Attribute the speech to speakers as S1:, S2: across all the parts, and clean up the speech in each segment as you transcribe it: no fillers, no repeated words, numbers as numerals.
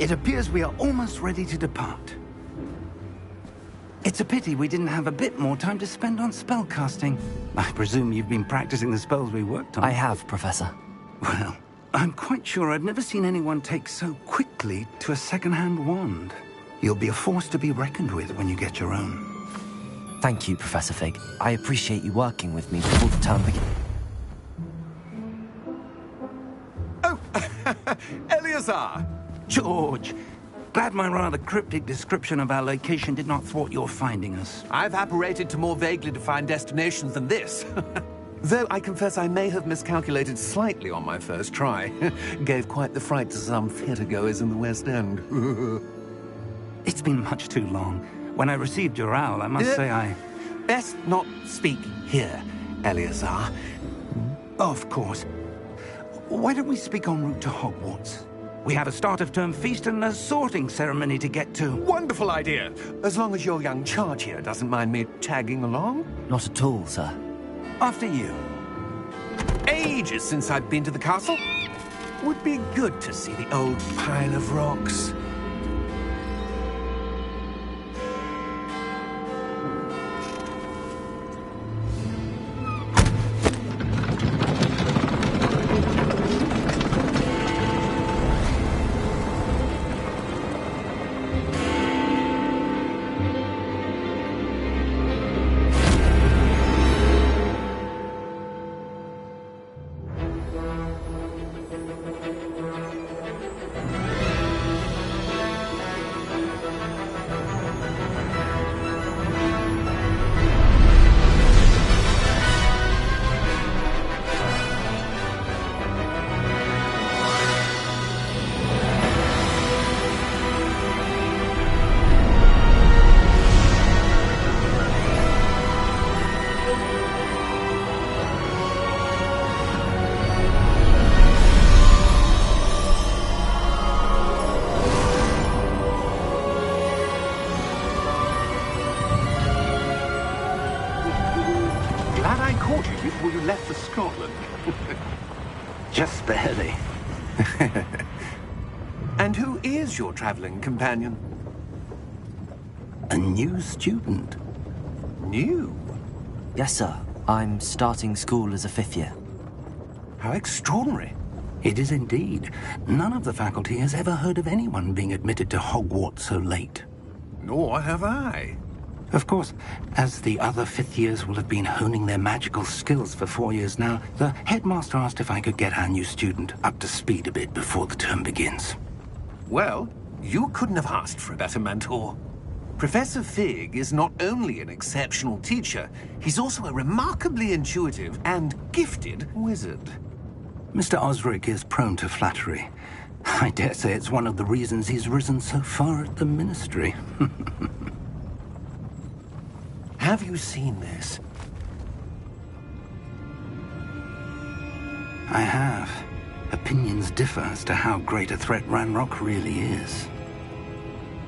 S1: It appears we are almost ready to depart. It's a pity we didn't have a bit more time to spend on spellcasting. I presume you've been practicing the spells we worked on.
S2: I have, Professor.
S1: Well, I'm quite sure I've never seen anyone take so quickly to a second-hand wand. You'll be a force to be reckoned with when you get your own.
S2: Thank you, Professor Fig. I appreciate you working with me before the term begins.
S3: Oh, Eleazar!
S1: George! Glad my rather cryptic description of our location did not thwart your finding us.
S3: I've apparated to more vaguely defined destinations than this. Though I confess I may have miscalculated slightly on my first try. Gave quite the fright to some theatre-goers in the West End.
S1: It's been much too long. When I received your owl, I must say I...
S3: Best not speak here, Eleazar.
S1: Of course. Why don't we speak en route to Hogwarts? We have a start-of-term feast and a sorting ceremony to get to.
S3: Wonderful idea! As long as your young charge here doesn't mind me tagging along.
S2: Not at all, sir.
S1: After you.
S3: Ages since I've been to the castle. Would be good to see the old pile of rocks.
S1: Before you left for Scotland. Just barely.
S3: And who is your traveling companion?
S1: A new student.
S3: New?
S2: Yes, sir. I'm starting school as a 5th year.
S3: How extraordinary.
S1: It is indeed. None of the faculty has ever heard of anyone being admitted to Hogwarts so late.
S3: Nor have I.
S1: Of course, as the other 5th years will have been honing their magical skills for 4 years now, the headmaster asked if I could get our new student up to speed a bit before the term begins.
S3: Well, you couldn't have asked for a better mentor. Professor Fig is not only an exceptional teacher, he's also a remarkably intuitive and gifted wizard.
S1: Mr. Osric is prone to flattery. I dare say it's one of the reasons he's risen so far at the Ministry.
S3: Have you seen this?
S1: I have. Opinions differ as to how great a threat Ranrock really is.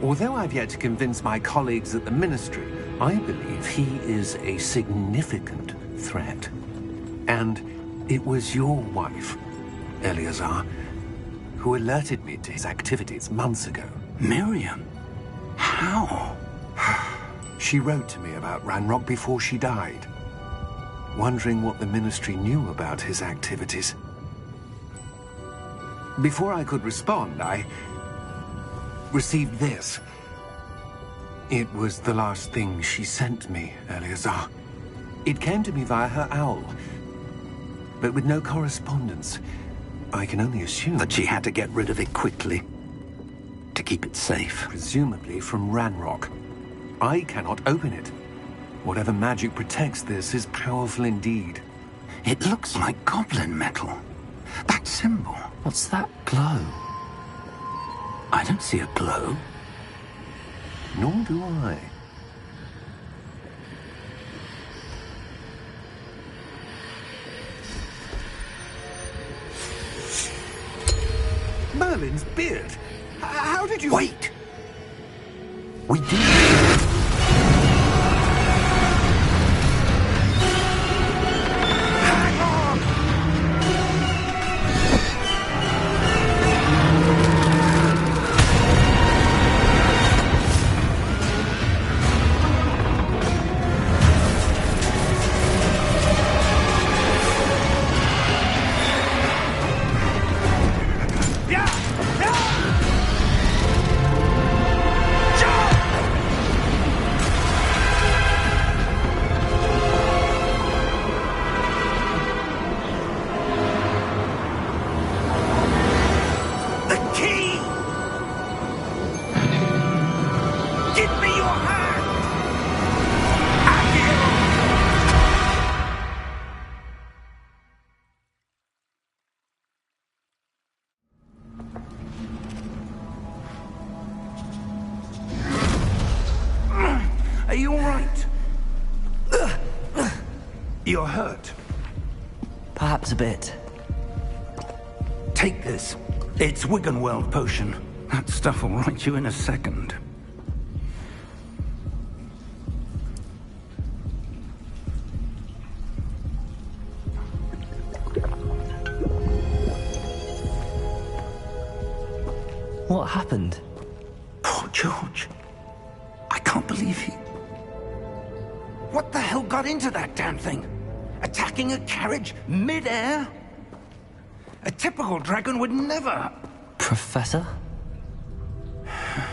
S3: Although I've yet to convince my colleagues at the Ministry, I believe he is a significant threat. And it was your wife, Eleazar, who alerted me to his activities months ago.
S1: Miriam? How?
S3: She wrote to me about Ranrock before she died, wondering what the Ministry knew about his activities. Before I could respond, I received this. It was the last thing she sent me, Eleazar. It came to me via her owl, but with no correspondence. I can only assume
S1: that she had to get rid of it quickly, to keep it safe.
S3: Presumably from Ranrock. I cannot open it. Whatever magic protects this is powerful indeed.
S1: It looks like goblin metal. That symbol.
S2: What's that glow?
S1: I don't see a glow.
S3: Nor do I. Merlin's beard. How did you...
S1: Wait! We did.
S3: Hang on!
S1: You're hurt.
S2: Perhaps a bit.
S1: Take this. It's Wiggenweld potion. That stuff will right you in a second.
S2: What happened?
S1: Poor George. I can't believe he... What the hell got into that damn thing? Attacking a carriage mid-air? A typical dragon would never...
S2: Professor?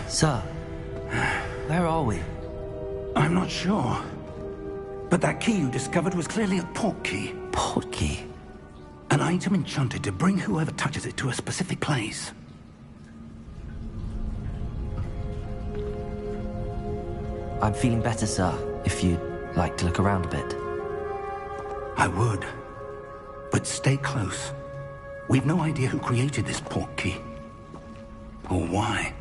S2: Sir, where are we?
S1: I'm not sure. But that key you discovered was clearly a port key.
S2: Port key?
S1: An item enchanted to bring whoever touches it to a specific place.
S2: I'm feeling better, sir, if you'd like to look around a bit.
S1: I would. But stay close. We've no idea who created this port key. Or why.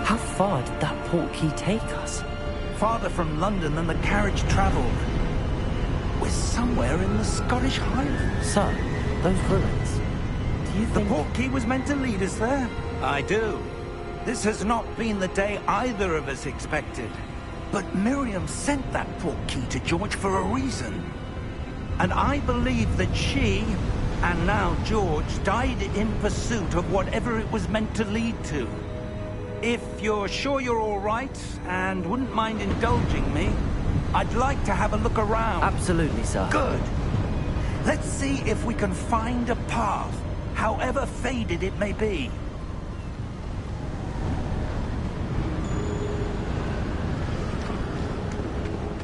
S2: How far did that port key take us?
S1: Farther from London than the carriage travelled. We're somewhere in the Scottish Highlands.
S2: Sir, those ruins. Do you
S1: The
S2: think...
S1: port key was meant to lead us there? I do. This has not been the day either of us expected. But Miriam sent that port key to George for a reason. And I believe that she, and now George, died in pursuit of whatever it was meant to lead to. If you're sure you're all right, and wouldn't mind indulging me, I'd like to have a look around.
S2: Absolutely, sir.
S1: Good. Let's see if we can find a path, however faded it may be.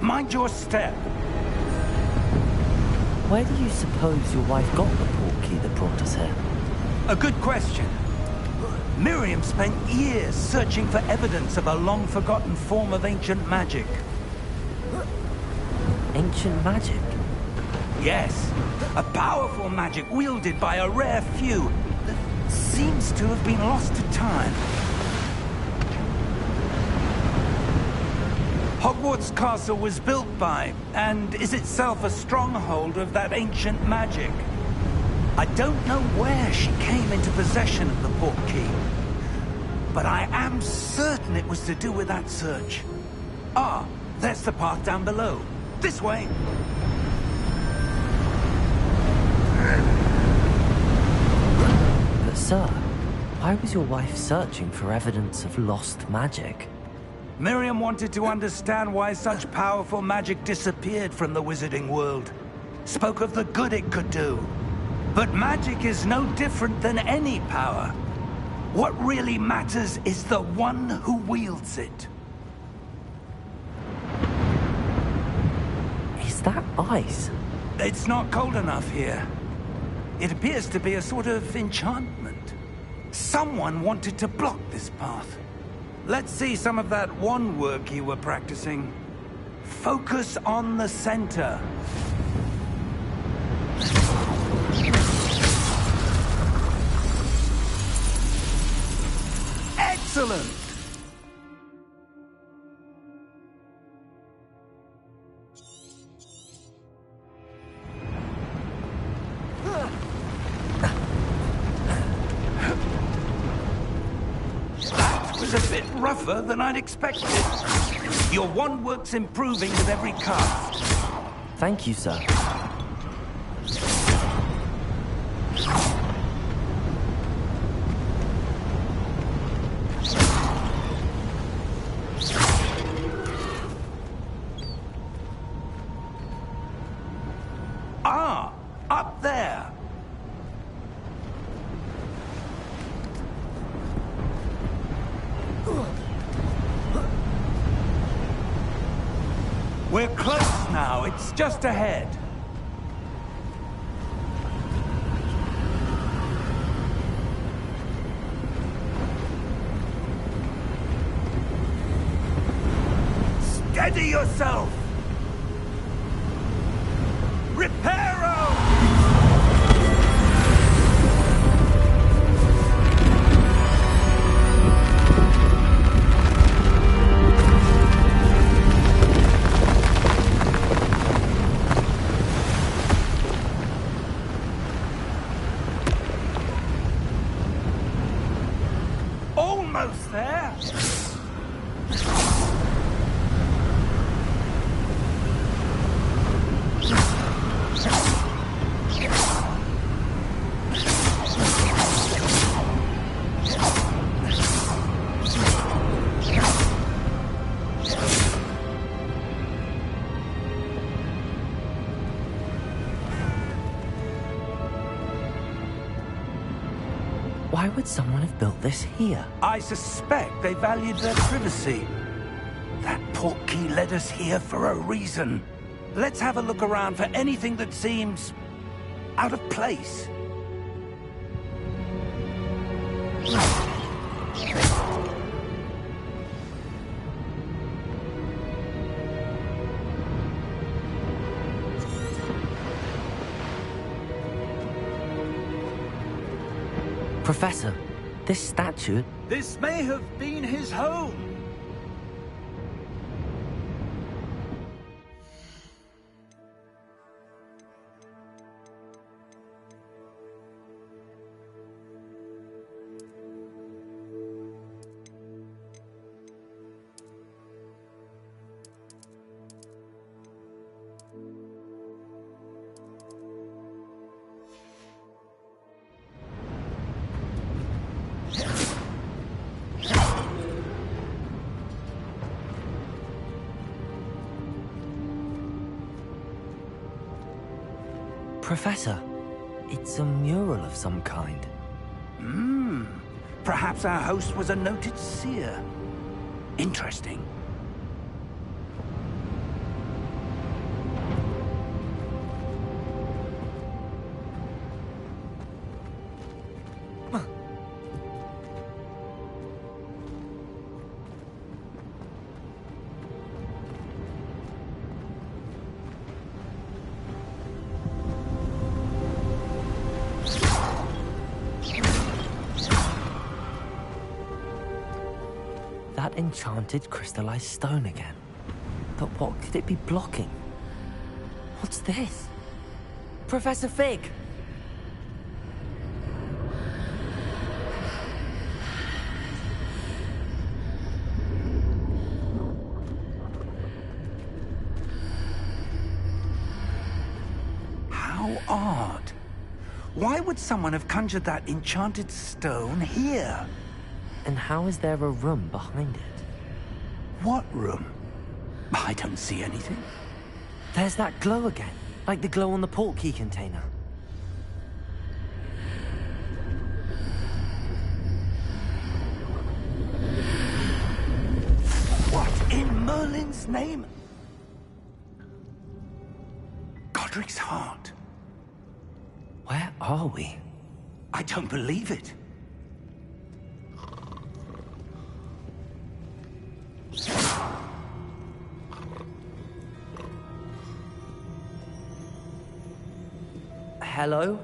S1: Mind your step.
S2: Where do you suppose your wife got the port key that brought us here?
S1: A good question. Miriam spent years searching for evidence of a long-forgotten form of ancient magic.
S2: Ancient magic?
S1: Yes, a powerful magic wielded by a rare few that seems to have been lost to time. Hogwarts Castle was built by, and is itself a stronghold of that ancient magic. I don't know where she came into possession of the port key, but I am certain it was to do with that search. Ah, there's the path down below. This way.
S2: But sir, why was your wife searching for evidence of lost magic?
S1: Miriam wanted to understand why such powerful magic disappeared from the wizarding world. Spoke of the good it could do. But magic is no different than any power. What really matters is the one who wields it.
S2: Is that ice?
S1: It's not cold enough here. It appears to be a sort of enchantment. Someone wanted to block this path. Let's see some of that wand work you were practicing. Focus on the center. Excellent! That was is a bit rougher than I'd expected. Your wand work's improving with every cast.
S2: Thank you, sir.
S1: Ah, up there. We're close now. It's just ahead. Steady yourself! Reparo! Almost there!
S2: Why would someone have built this here?
S1: I suspect they valued their privacy. That portkey led us here for a reason. Let's have a look around for anything that seems out of place.
S2: Professor, this statue...
S1: This may have been his home.
S2: Professor, it's a mural of some kind.
S1: Perhaps our host was a noted seer. Interesting.
S2: That enchanted crystallized stone again. But what could it be blocking? What's this? Professor Fig!
S1: How odd. Why would someone have conjured that enchanted stone here?
S2: And how is there a room behind it?
S1: What room? I don't see anything.
S2: There's that glow again, like the glow on the portkey container.
S1: What in Merlin's name? Godric's heart.
S2: Where are we?
S1: I don't believe it.
S2: Hello?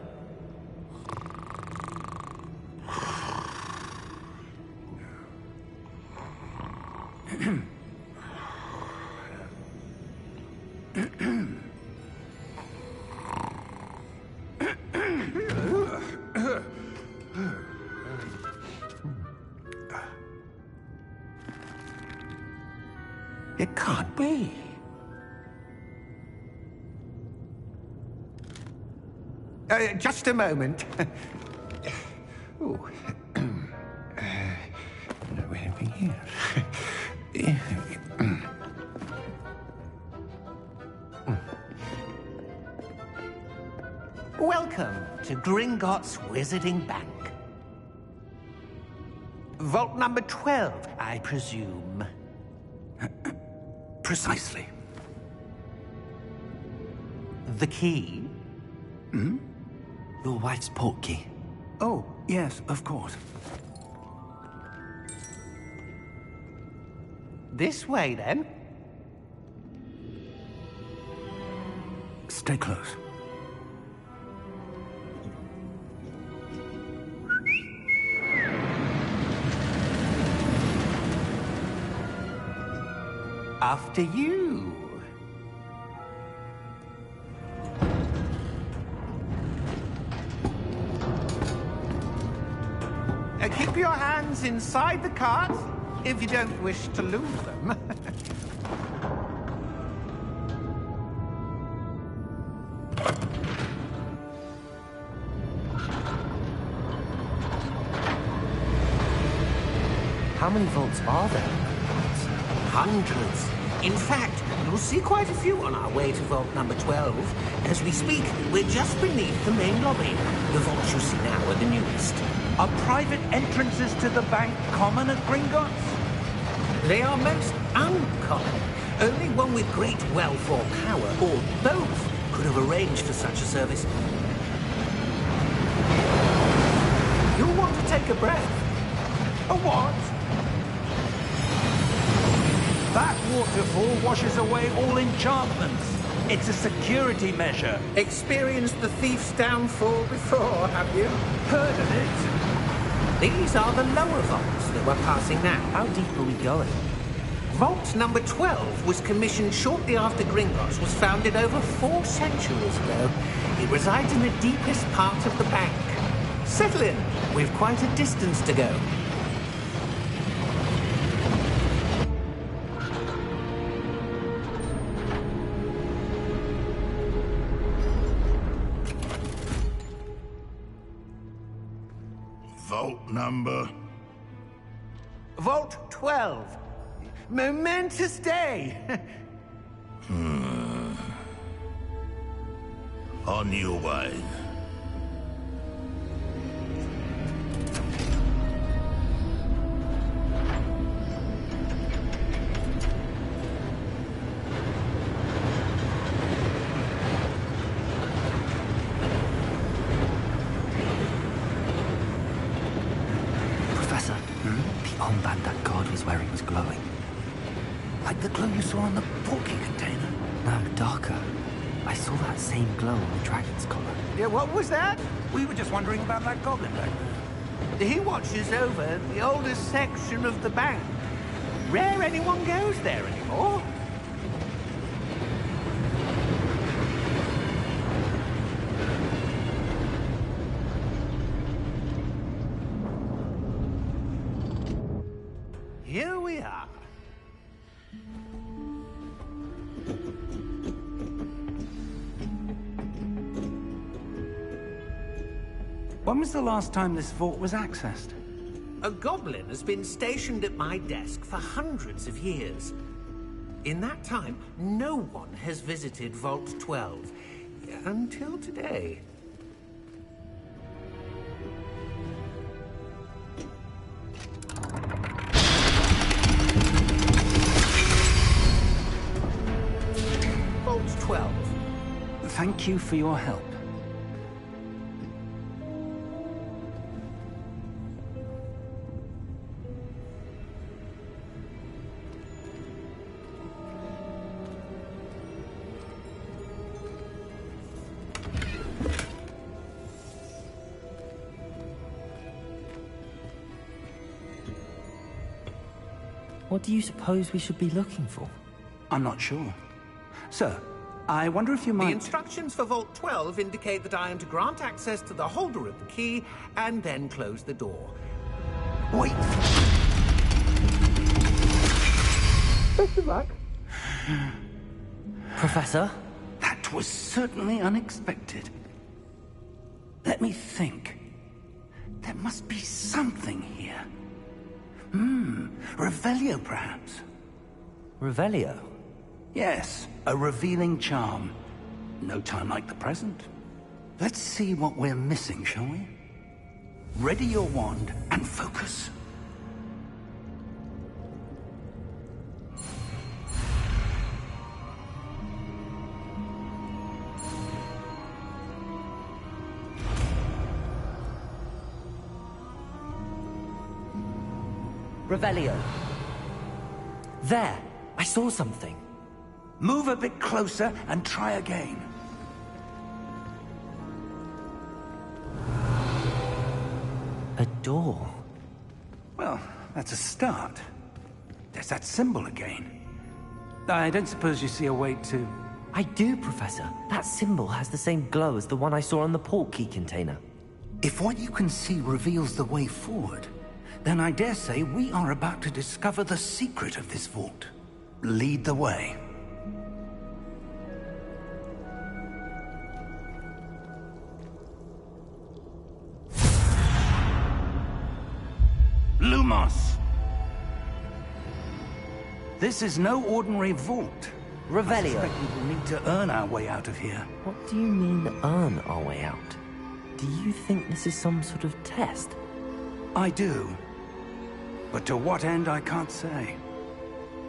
S3: It can't be. Just a moment. Oh. No anything here. Welcome to Gringotts Wizarding Bank. Vault number 12, I presume.
S1: Precisely.
S3: The key?
S1: Hmm?
S2: Your wife's portkey.
S1: Oh, yes, of course.
S3: This way, then.
S1: Stay close.
S3: After you. Keep your hands inside the cart if you don't wish to lose them.
S2: How many vaults are there?
S3: Hundreds. In fact, you'll see quite a few on our way to vault number 12. As we speak, we're just beneath the main lobby. The vaults you see now are the newest.
S1: Are private entrances to the bank common at Gringotts?
S3: They are most uncommon. Only one with great wealth or power, or both, could have arranged for such a service. You'll want to take a breath.
S1: A what? That waterfall washes away all enchantments. It's a security measure.
S3: Experienced the thief's downfall before, have you?
S1: Heard of it?
S3: These are the lower vaults that we're passing now.
S2: How deep are we going?
S3: Vault number 12 was commissioned shortly after Gringotts was founded over 4 centuries ago. It resides in the deepest part of the bank. Settle in. We've quite a distance to go.
S4: Vault number?
S3: Vault 12. Momentous day.
S4: On your way.
S2: Professor, the armband that guard was wearing was glowing.
S1: Like the glow you saw on the portkey container?
S2: No, darker. I saw that same glow on the dragon's collar.
S3: Yeah, what was that?
S1: We were just wondering about that goblin back there.
S3: He watches over the oldest section of the bank. Rare anyone goes there anymore. Here we are.
S1: When was the last time this vault was accessed?
S3: A goblin has been stationed at my desk for hundreds of years. In that time, no one has visited Vault 12. Until today. Vault 12.
S1: Thank you for your help.
S2: What do you suppose we should be looking for?
S1: I'm not sure. Sir, I wonder if you might...
S3: The instructions for Vault 12 indicate that I am to grant access to the holder of the key and then close the door.
S1: Wait!
S3: Best of luck.
S2: Professor?
S1: That was certainly unexpected. Let me think. There must be something here. Revelio, perhaps?
S2: Revelio?
S1: Yes, a revealing charm. No time like the present. Let's see what we're missing, shall we? Ready your wand and focus.
S2: Revelio. There! I saw something.
S1: Move a bit closer and try again.
S2: A door.
S1: Well, that's a start. There's that symbol again. I don't suppose you see a way to...
S2: I do, Professor. That symbol has the same glow as the one I saw on the portkey container.
S1: If what you can see reveals the way forward, then I dare say we are about to discover the secret of this vault. Lead the way. Lumos! This is no ordinary vault.
S2: Revelio.
S1: I suspect we will need to earn our way out of here.
S2: What do you mean, earn our way out? Do you think this is some sort of test?
S1: I do. But to what end, I can't say.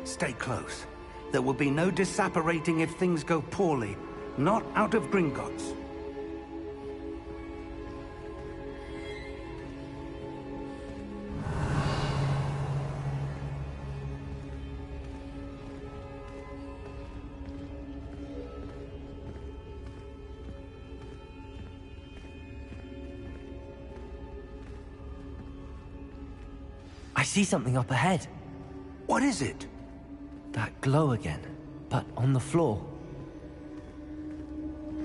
S1: Stay close. There will be no disapparating if things go poorly. Not out of Gringotts.
S2: I see something up ahead.
S1: What is it?
S2: That glow again, but on the floor.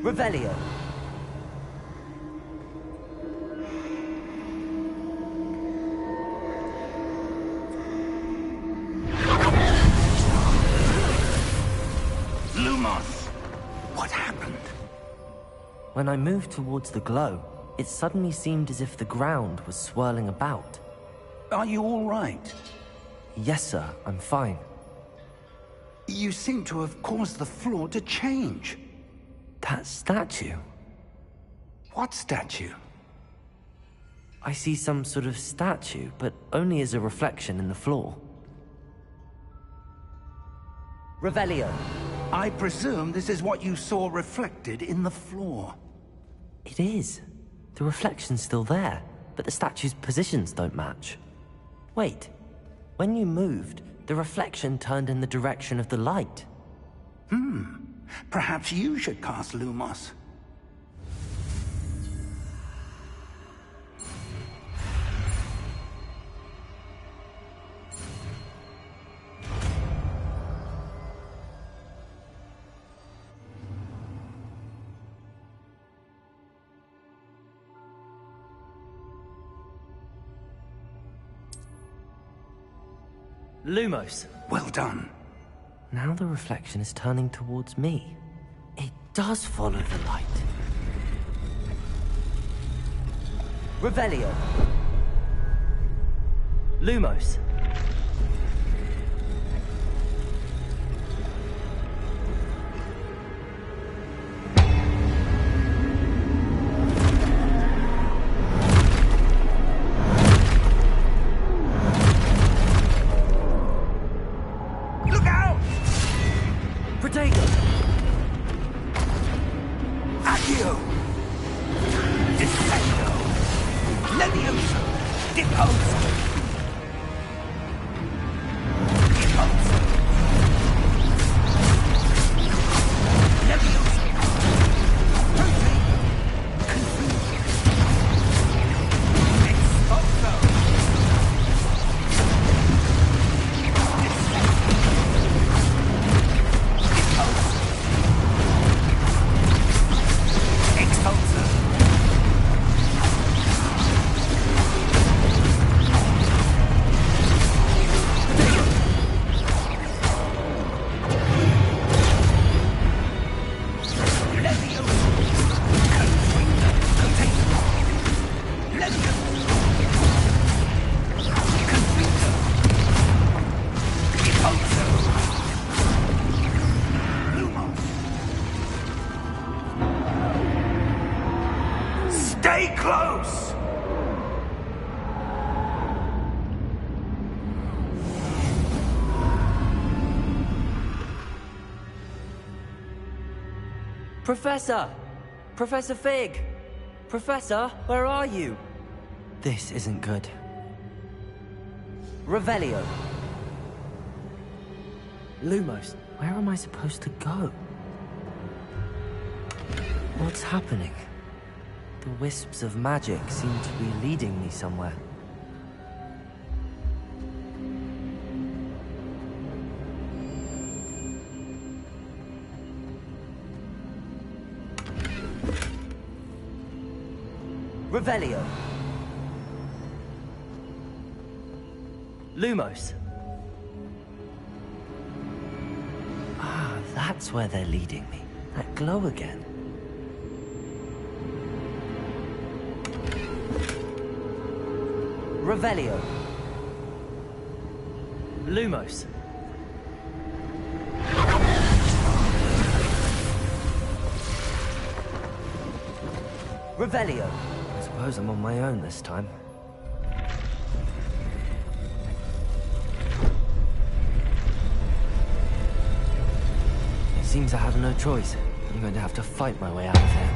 S2: Revelio.
S1: Lumos! What happened?
S2: When I moved towards the glow, it suddenly seemed as if the ground was swirling about.
S1: Are you all right?
S2: Yes, sir, I'm fine.
S1: You seem to have caused the floor to change.
S2: That statue?
S1: What statue?
S2: I see some sort of statue, but only as a reflection in the floor. Revelio.
S1: I presume this is what you saw reflected in the floor.
S2: It is. The reflection's still there, but the statue's positions don't match. Wait. When you moved, the reflection turned in the direction of the light.
S1: Perhaps you should cast Lumos.
S2: Lumos.
S1: Well done.
S2: Now the reflection is turning towards me. It does follow the light. Revelio. Lumos.
S1: close!
S2: Professor! Professor Fig! Professor, where are you? This isn't good. Revelio. Lumos, where am I supposed to go? What's happening? The wisps of magic seem to be leading me somewhere. Revelio. Lumos. Ah, that's where they're leading me. That glow again. Revelio. Lumos. Revelio. I suppose I'm on my own this time. It seems I have no choice. I'm going to have to fight my way out of here.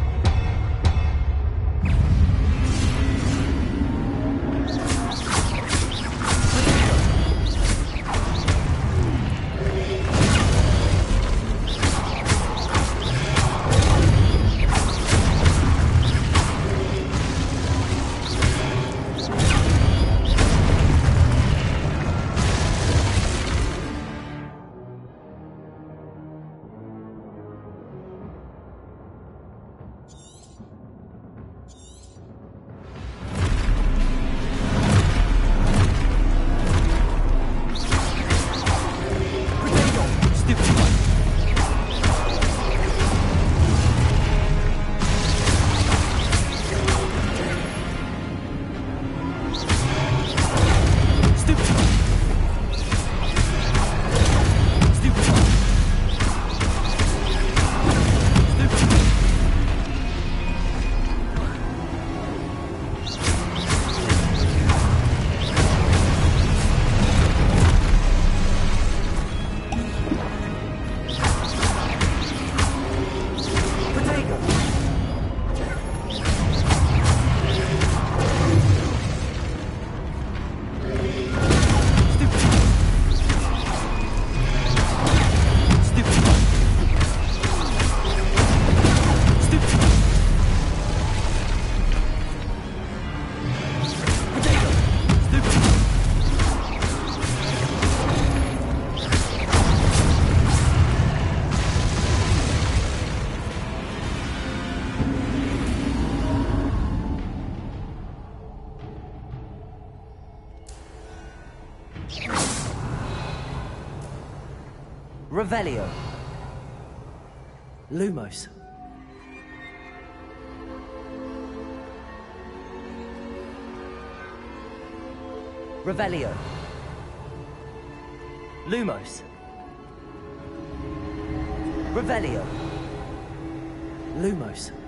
S2: Revelio. Lumos. Revelio. Lumos. Revelio. Lumos.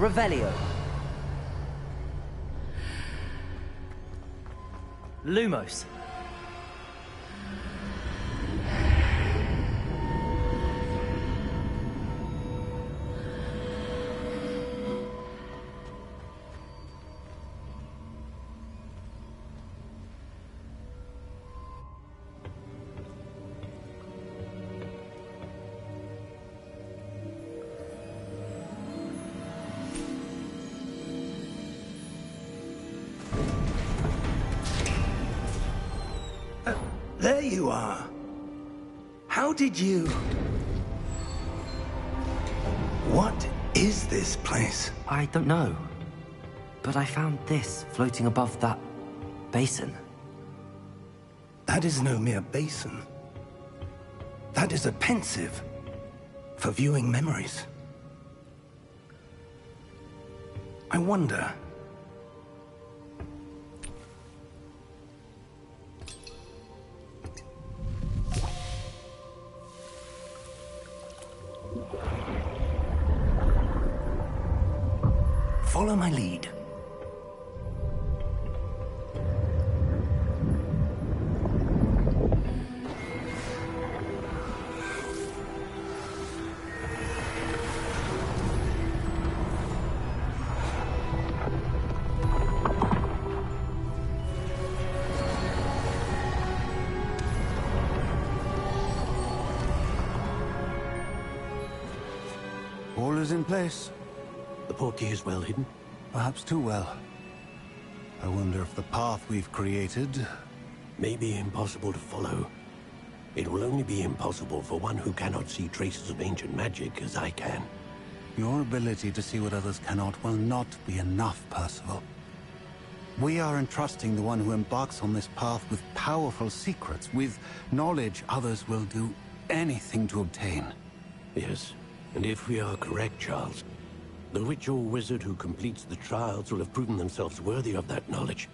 S2: Revelio. Lumos.
S1: There you are. How did you... What is this place?
S2: I don't know. But I found this floating above that basin.
S1: That is no mere basin. That is a pensive for viewing memories. I wonder... Follow my lead.
S5: All is in place.
S6: The portkey is well hidden.
S5: Perhaps too well. I wonder if the path we've created...
S6: May be impossible to follow. It will only be impossible for one who cannot see traces of ancient magic as I can.
S5: Your ability to see what others cannot will not be enough, Percival. We are entrusting the one who embarks on this path with powerful secrets, with knowledge others will do anything to obtain.
S6: Yes, and if we are correct, Charles, the witch or wizard who completes the trials will have proven themselves worthy of that knowledge,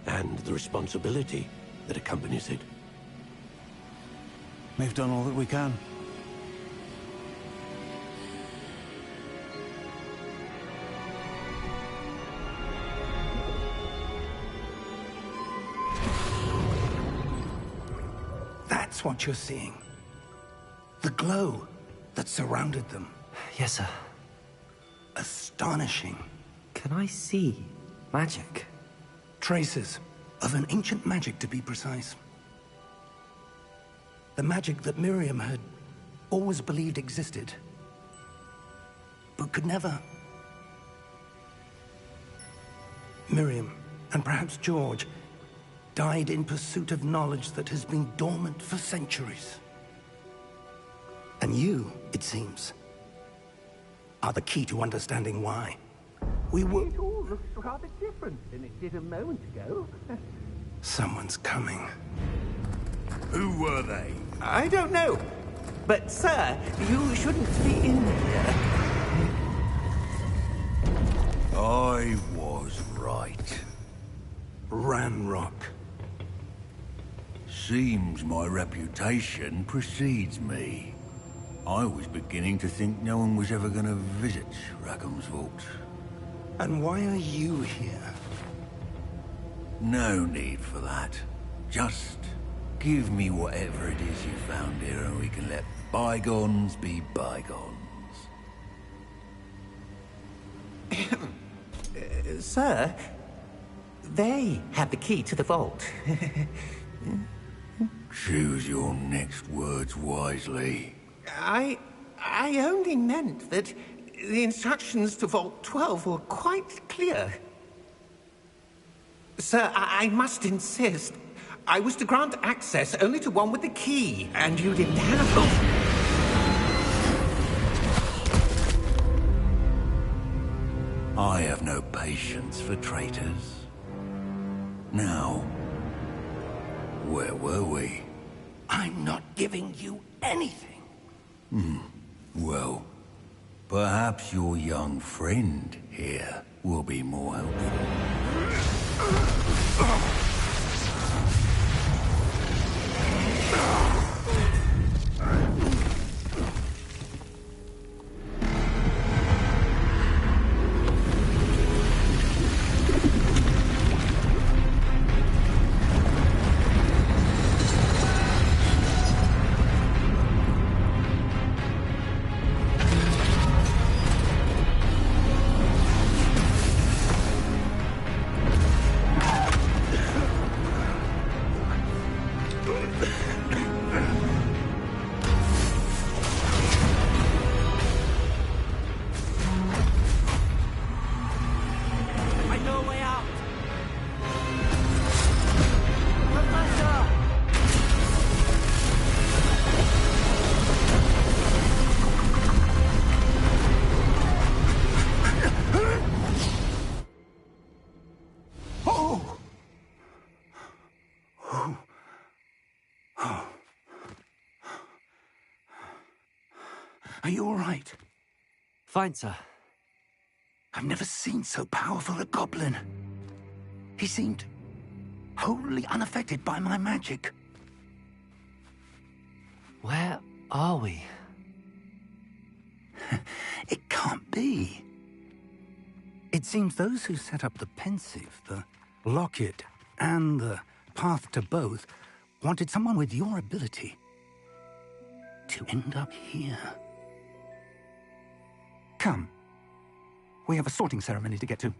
S6: and the responsibility that accompanies it.
S5: We've done all that we can.
S1: That's what you're seeing. The glow that surrounded them.
S2: Yes, sir.
S1: Astonishing.
S2: Can I see magic?
S1: Traces of an ancient magic, to be precise. The magic that Miriam had always believed existed, but could never. Miriam, and perhaps George, died in pursuit of knowledge that has been dormant for centuries. And you, it seems, are the key to understanding why. We were...
S7: It all looks rather different than it did a moment ago.
S1: Someone's coming.
S4: Who were they?
S7: I don't know. But, sir, you shouldn't be in here.
S4: I was right.
S1: Ranrock.
S4: Seems my reputation precedes me. I was beginning to think no one was ever going to visit Rackham's Vault.
S1: And why are you here?
S4: No need for that. Just give me whatever it is you found here and we can let bygones be bygones.
S7: Sir, they have the key to the vault.
S4: Choose your next words wisely.
S7: I only meant that the instructions to Vault 12 were quite clear. Sir, I must insist. I was to grant access only to one with the key, and you didn't have them.
S4: I have no patience for traitors. Now, where were we?
S1: I'm not giving you anything.
S4: Well, perhaps your young friend here will be more helpful.
S1: Are you all right?
S2: Fine, sir.
S1: I've never seen so powerful a goblin. He seemed wholly unaffected by my magic.
S2: Where are we?
S1: It can't be. It seems those who set up the pensive, the locket, and the path to both wanted someone with your ability to end up here. Come. We have a sorting ceremony to get to.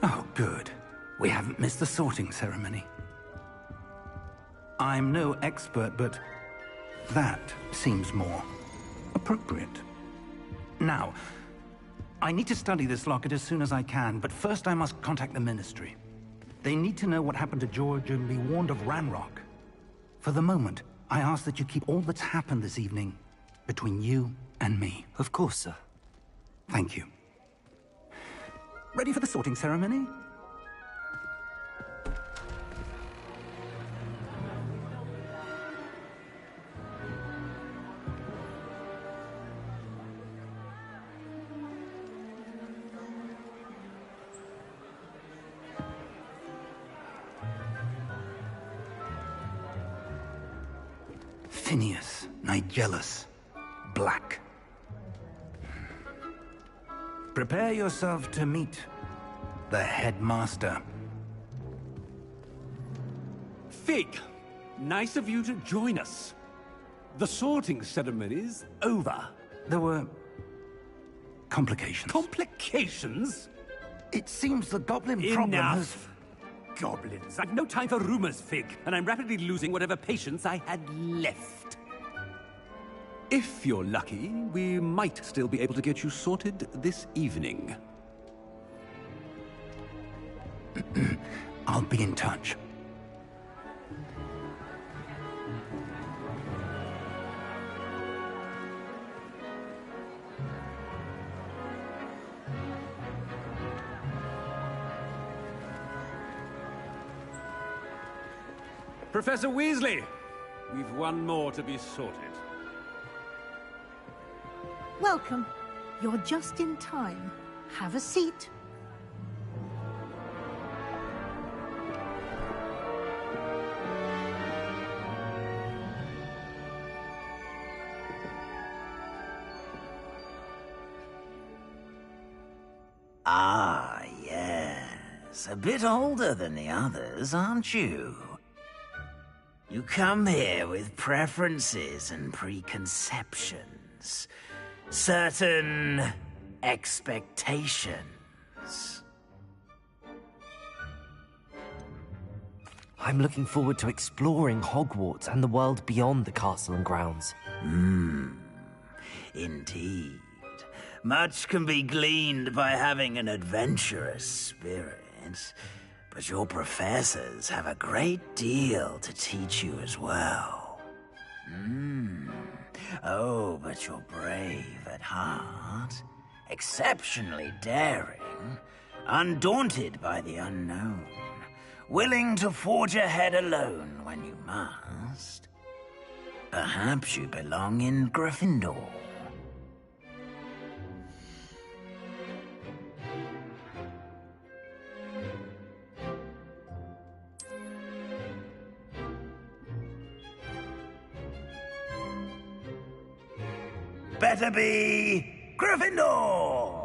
S1: Oh, good. We haven't missed the sorting ceremony. I'm no expert, but that seems more appropriate. Now, I need to study this locket as soon as I can, but first I must contact the Ministry. They need to know what happened to George and be warned of Ranrock. For the moment, I ask that you keep all that's happened this evening between you and me.
S2: Of course, sir.
S1: Thank you. Ready for the sorting ceremony? Phineas, Nigellus, Black. Prepare yourself to meet the headmaster.
S8: Fig, nice of you to join us. The sorting ceremony's over.
S1: There were complications.
S8: Complications?
S1: It seems the goblin problem has...
S8: Enough! Goblins. I've no time for rumors, Fig, and I'm rapidly losing whatever patience I had left. If you're lucky, we might still be able to get you sorted this evening.
S1: I'll be in touch.
S8: Professor Weasley, we've one more to be sorted.
S9: Welcome. You're just in time. Have a seat.
S10: Ah, yes. A bit older than the others, aren't you? You come here with preferences and preconceptions. Certain expectations.
S2: I'm looking forward to exploring Hogwarts and the world beyond the castle and grounds.
S10: Indeed. Much can be gleaned by having an adventurous spirit, but your professors have a great deal to teach you as well. Oh, but you're brave at heart, exceptionally daring, undaunted by the unknown, willing to forge ahead alone when you must. Perhaps you belong in Gryffindor. better be Gryffindor!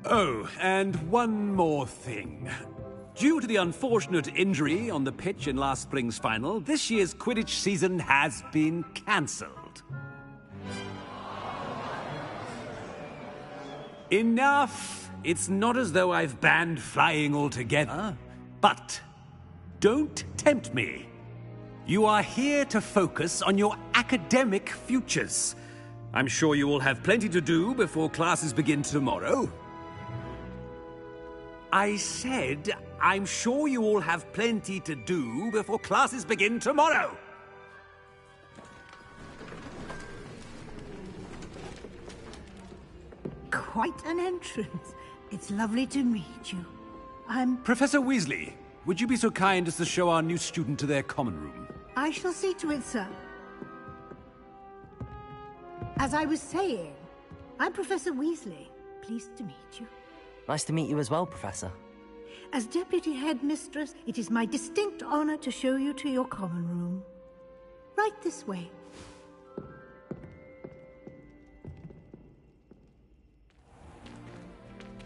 S8: Oh, and one more thing. Due to the unfortunate injury on the pitch in last spring's final, this year's Quidditch season has been cancelled. Enough! It's not as though I've banned flying altogether. But don't tempt me. You are here to focus on your academic futures. I'm sure you will have plenty to do before classes begin tomorrow. I said, I'm sure you all have plenty to do before classes begin tomorrow.
S9: Quite an entrance. It's lovely to meet you. I'm...
S8: Professor Weasley, would you be so kind as to show our new student to their common room?
S9: I shall see to it, sir. As I was saying, I'm Professor Weasley. Pleased to meet you.
S2: Nice to meet you as well, Professor.
S9: As Deputy Headmistress, it is my distinct honor to show you to your common room. Right this way.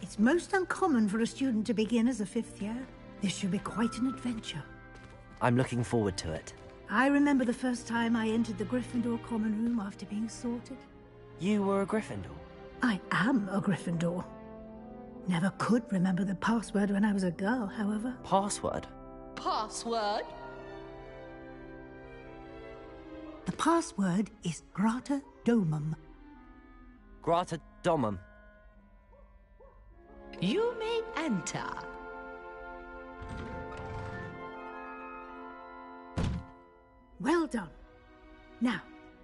S9: It's most uncommon for a student to begin as a fifth year. This should be quite an adventure.
S2: I'm looking forward to it.
S9: I remember the first time I entered the Gryffindor common room after being sorted.
S2: You were a Gryffindor?
S9: I am a Gryffindor. Never could remember the password when I was a girl, however.
S2: Password?
S11: Password?
S9: The password is Grata Domum.
S2: Grata Domum.
S11: You may enter.
S9: Well done. Now,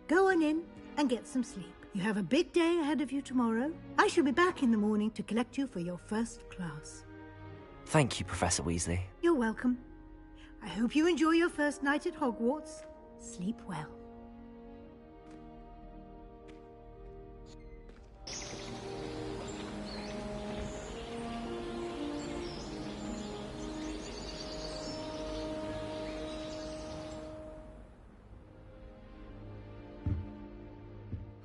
S9: go on in and get some sleep. You have a big day ahead of you tomorrow. I shall be back in the morning to collect you for your first class.
S2: Thank you, Professor Weasley.
S9: You're welcome. I hope you enjoy your first night at Hogwarts. Sleep well.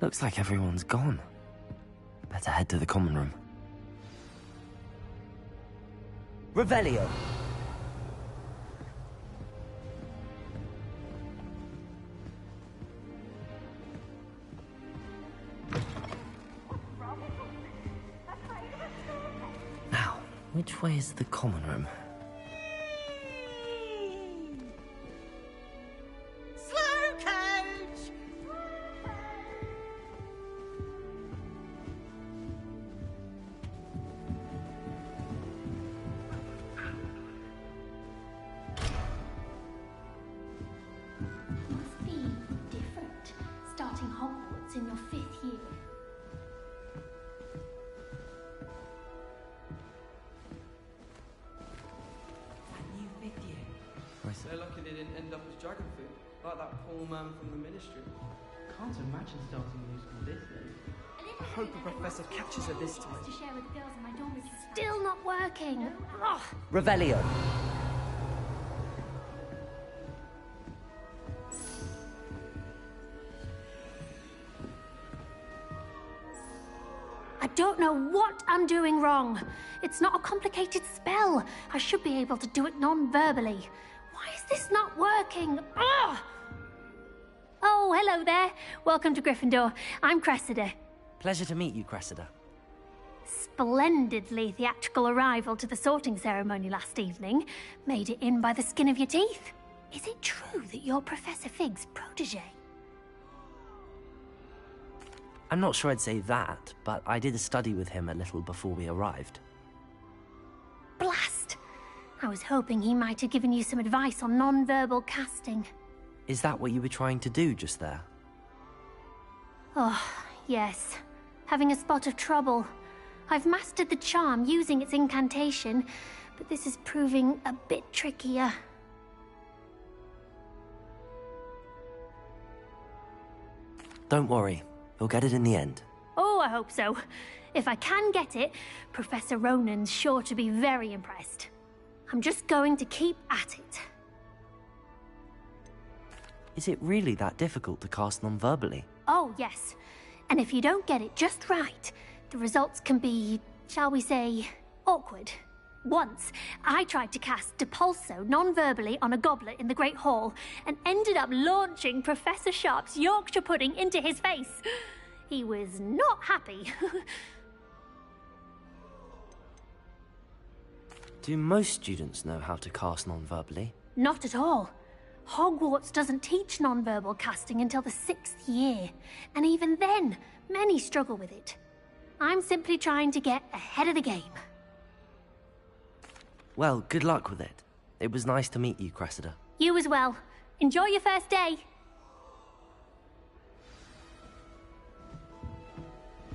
S2: Looks like everyone's gone. Better head to the common room. Revelio! Now, which way is the common room?
S12: Hogwarts in your 5th year.
S13: New 5th year. They're lucky they didn't end up as dragon food, like that poor man from the Ministry.
S14: Can't imagine starting a new school this late.
S13: I hope a professor catches her this time.
S12: To share with the girls in my dormitory. Still not working. Ugh.
S2: Revelio.
S12: I don't know what I'm doing wrong. It's not a complicated spell. I should be able to do it non-verbally. Why is this not working? Ugh! Oh, hello there. Welcome to Gryffindor. I'm Cressida.
S2: Pleasure to meet you, Cressida.
S12: Splendidly theatrical arrival to the sorting ceremony last evening. Made it in by the skin of your teeth. Is it true that you're Professor Fig's protege?
S2: I'm not sure I'd say that, but I did study with him a little before we arrived.
S12: Blast! I was hoping he might have given you some advice on non-verbal casting.
S2: Is that what you were trying to do just there?
S12: Oh, yes. Having a spot of trouble. I've mastered the charm using its incantation, but this is proving a bit trickier.
S2: Don't worry. You'll get it in the end.
S12: Oh, I hope so. If I can get it, Professor Ronan's sure to be very impressed. I'm just going to keep at it.
S2: Is it really that difficult to cast non-verbally?
S12: Oh, yes. And if you don't get it just right, the results can be, shall we say, awkward. Once, I tried to cast Depulso non-verbally on a goblet in the Great Hall and ended up launching Professor Sharp's Yorkshire pudding into his face. He was not happy.
S2: Do most students know how to cast non-verbally?
S12: Not at all. Hogwarts doesn't teach non-verbal casting until the 6th year, and even then, many struggle with it. I'm simply trying to get ahead of the game.
S2: Well, good luck with it. It was nice to meet you, Cressida.
S12: You as well. Enjoy your first day.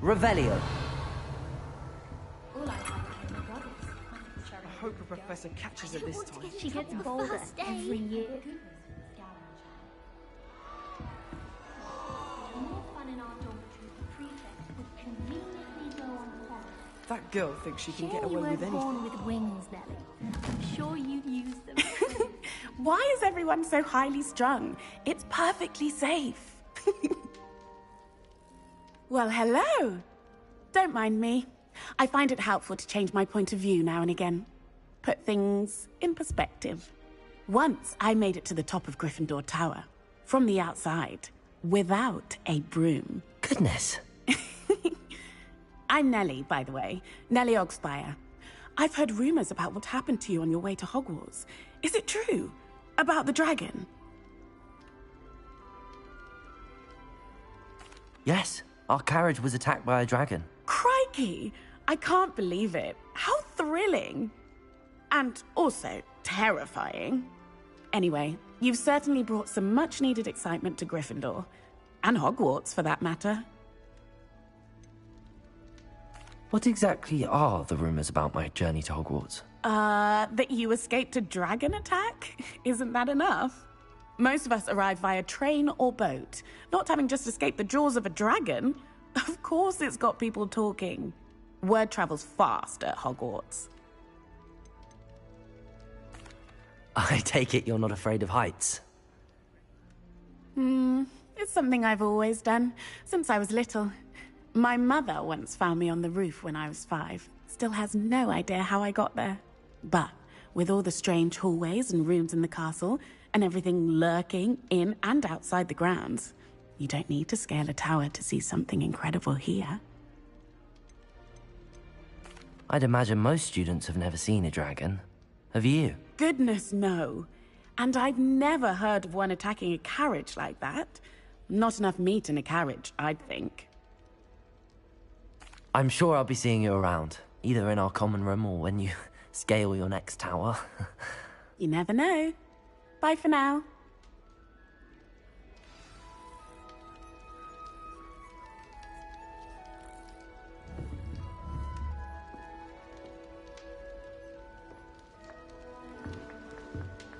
S2: Revelio.
S13: I hope the professor catches her this time.
S12: She gets bolder every year.
S13: That girl thinks she can get away with anything.
S12: You were born with wings, Nellie. I'm sure you'd use them.
S15: Why is everyone so highly strung? It's perfectly safe. Well, hello. Don't mind me. I find it helpful to change my point of view now and again. Put things in perspective. Once I made it to the top of Gryffindor Tower, from the outside, without a broom.
S2: Goodness.
S15: I'm Nellie, by the way. Nellie Ogspire. I've heard rumors about what happened to you on your way to Hogwarts. Is it true? About the dragon?
S2: Yes, our carriage was attacked by a dragon.
S15: Crikey! I can't believe it. How thrilling! And also terrifying. Anyway, you've certainly brought some much-needed excitement to Gryffindor. And Hogwarts, for that matter.
S2: What exactly are the rumors about my journey to Hogwarts?
S15: That you escaped a dragon attack? Isn't that enough? Most of us arrive via train or boat, not having just escaped the jaws of a dragon. Of course it's got people talking. Word travels fast at Hogwarts.
S2: I take it you're not afraid of heights?
S15: It's something I've always done, since I was little. My mother once found me on the roof when I was 5. Still has no idea how I got there. But with all the strange hallways and rooms in the castle, and everything lurking in and outside the grounds, you don't need to scale a tower to see something incredible here.
S2: I'd imagine most students have never seen a dragon. Have you?
S15: Goodness, no. And I've never heard of one attacking a carriage like that. Not enough meat in a carriage, I'd think.
S2: I'm sure I'll be seeing you around, either in our common room or when you scale your next tower.
S15: You never know. Bye for now.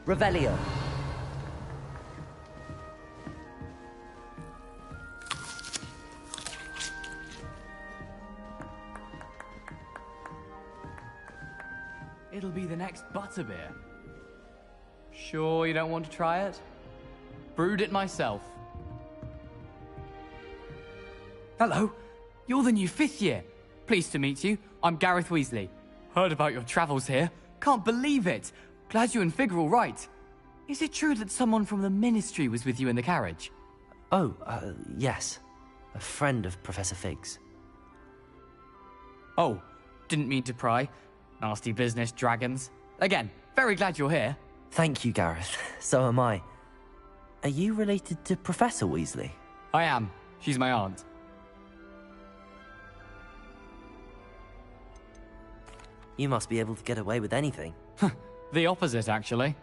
S2: Revelio.
S14: It'll be the next butterbeer. Sure you don't want to try it? Brewed it myself. Hello, you're the new 5th year. Pleased to meet you. I'm Gareth Weasley. Heard about your travels here. Can't believe it. Glad you and Fig are all right. Is it true that someone from the Ministry was with you in the carriage?
S2: Oh, yes. A friend of Professor Fig's.
S14: Oh, didn't mean to pry. Nasty business, dragons. Again, very glad you're here.
S2: Thank you, Gareth. So am I. Are you related to Professor Weasley?
S14: I am. She's my aunt.
S2: You must be able to get away with anything.
S14: The opposite, actually.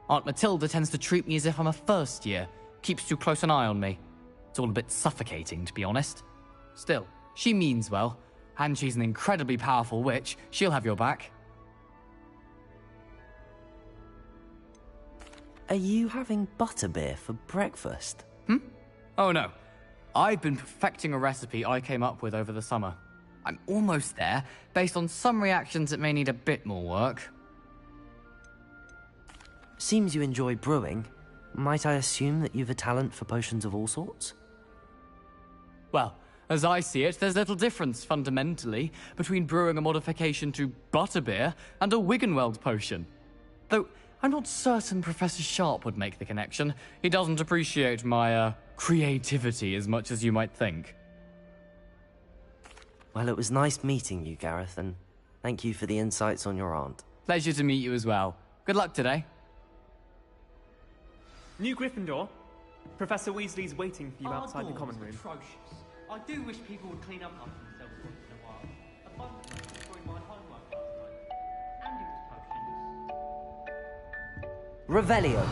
S14: Aunt Matilda tends to treat me as if I'm a first year. Keeps too close an eye on me. It's all a bit suffocating, to be honest. Still, she means well. And she's an incredibly powerful witch. She'll have your back.
S2: Are you having butterbeer for breakfast?
S14: Oh no. I've been perfecting a recipe I came up with over the summer. I'm almost there. Based on some reactions, it may need a bit more work.
S2: Seems you enjoy brewing. Might I assume that you've a talent for potions of all sorts?
S14: Well, as I see it, there's little difference, fundamentally, between brewing a modification to butterbeer and a Wiggenweld potion. Though, I'm not certain Professor Sharp would make the connection. He doesn't appreciate my, creativity as much as you might think.
S2: Well, it was nice meeting you, Gareth, and thank you for the insights on your aunt.
S14: Pleasure to meet you as well. Good luck today.
S16: New Gryffindor. Professor Weasley's waiting for you outside the common room.
S17: Atrocious. I do wish people would clean up after themselves once in a while. A fun place destroyed my homework last night. And it was potions.
S2: Revelio.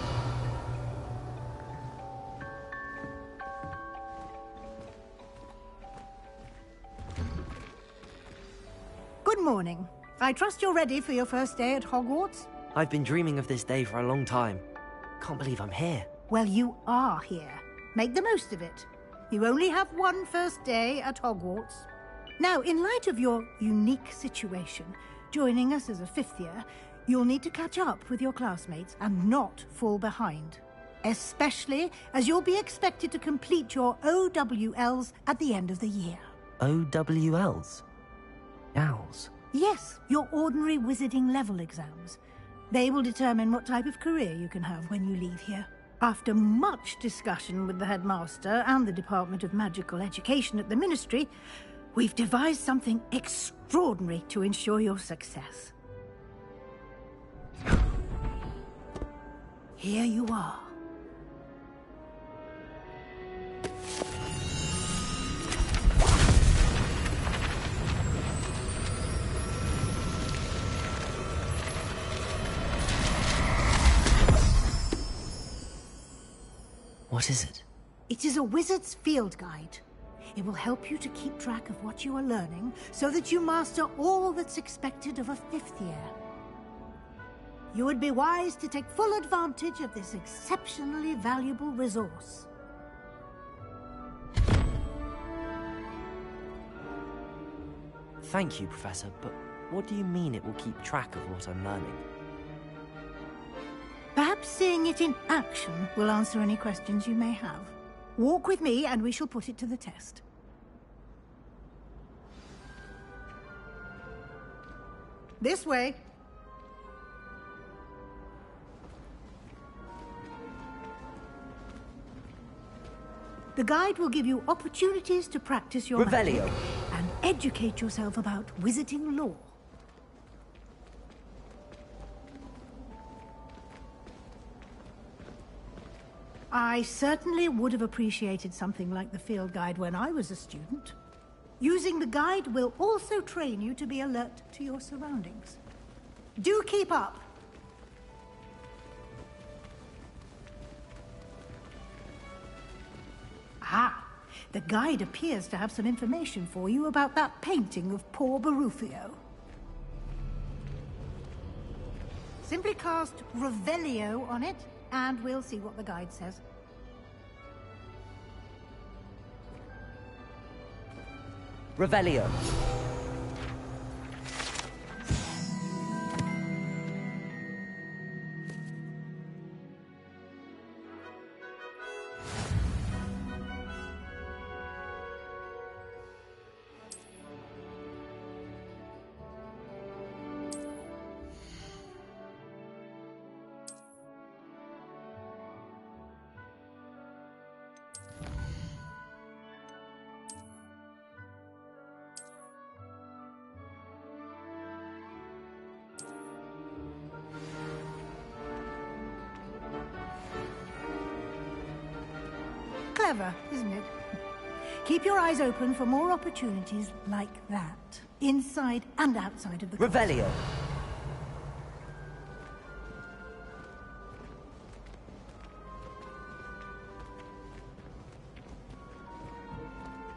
S9: Good morning. I trust you're ready for your first day at Hogwarts?
S2: I've been dreaming of this day for a long time. Can't believe I'm here.
S9: Well, you are here. Make the most of it. You only have one first day at Hogwarts. Now, in light of your unique situation, joining us as a fifth year, you'll need to catch up with your classmates and not fall behind. Especially as you'll be expected to complete your OWLs at the end of the year.
S2: OWLs? Owls?
S9: Yes, your ordinary wizarding level exams. They will determine what type of career you can have when you leave here. After much discussion with the headmaster and the Department of Magical Education at the Ministry, we've devised something extraordinary to ensure your success. Here you are.
S2: What is it?
S9: It is a wizard's field guide. It will help you to keep track of what you are learning so that you master all that's expected of a fifth year. You would be wise to take full advantage of this exceptionally valuable resource.
S2: Thank you, Professor, but what do you mean it will keep track of what I'm learning?
S9: Perhaps seeing it in action will answer any questions you may have. Walk with me and we shall put it to the test. This way. The guide will give you opportunities to practice your
S2: Revelio.
S9: magic and educate yourself about wizarding lore. I certainly would have appreciated something like the field guide when I was a student. Using the guide will also train you to be alert to your surroundings. Do keep up! Ah, the guide appears to have some information for you about that painting of poor Barufio. Simply cast Revelio on it, and we'll see what the guide says.
S2: Revelio.
S9: Clever, isn't it? Keep your eyes open for more opportunities like that, inside and outside of the
S2: Revelio.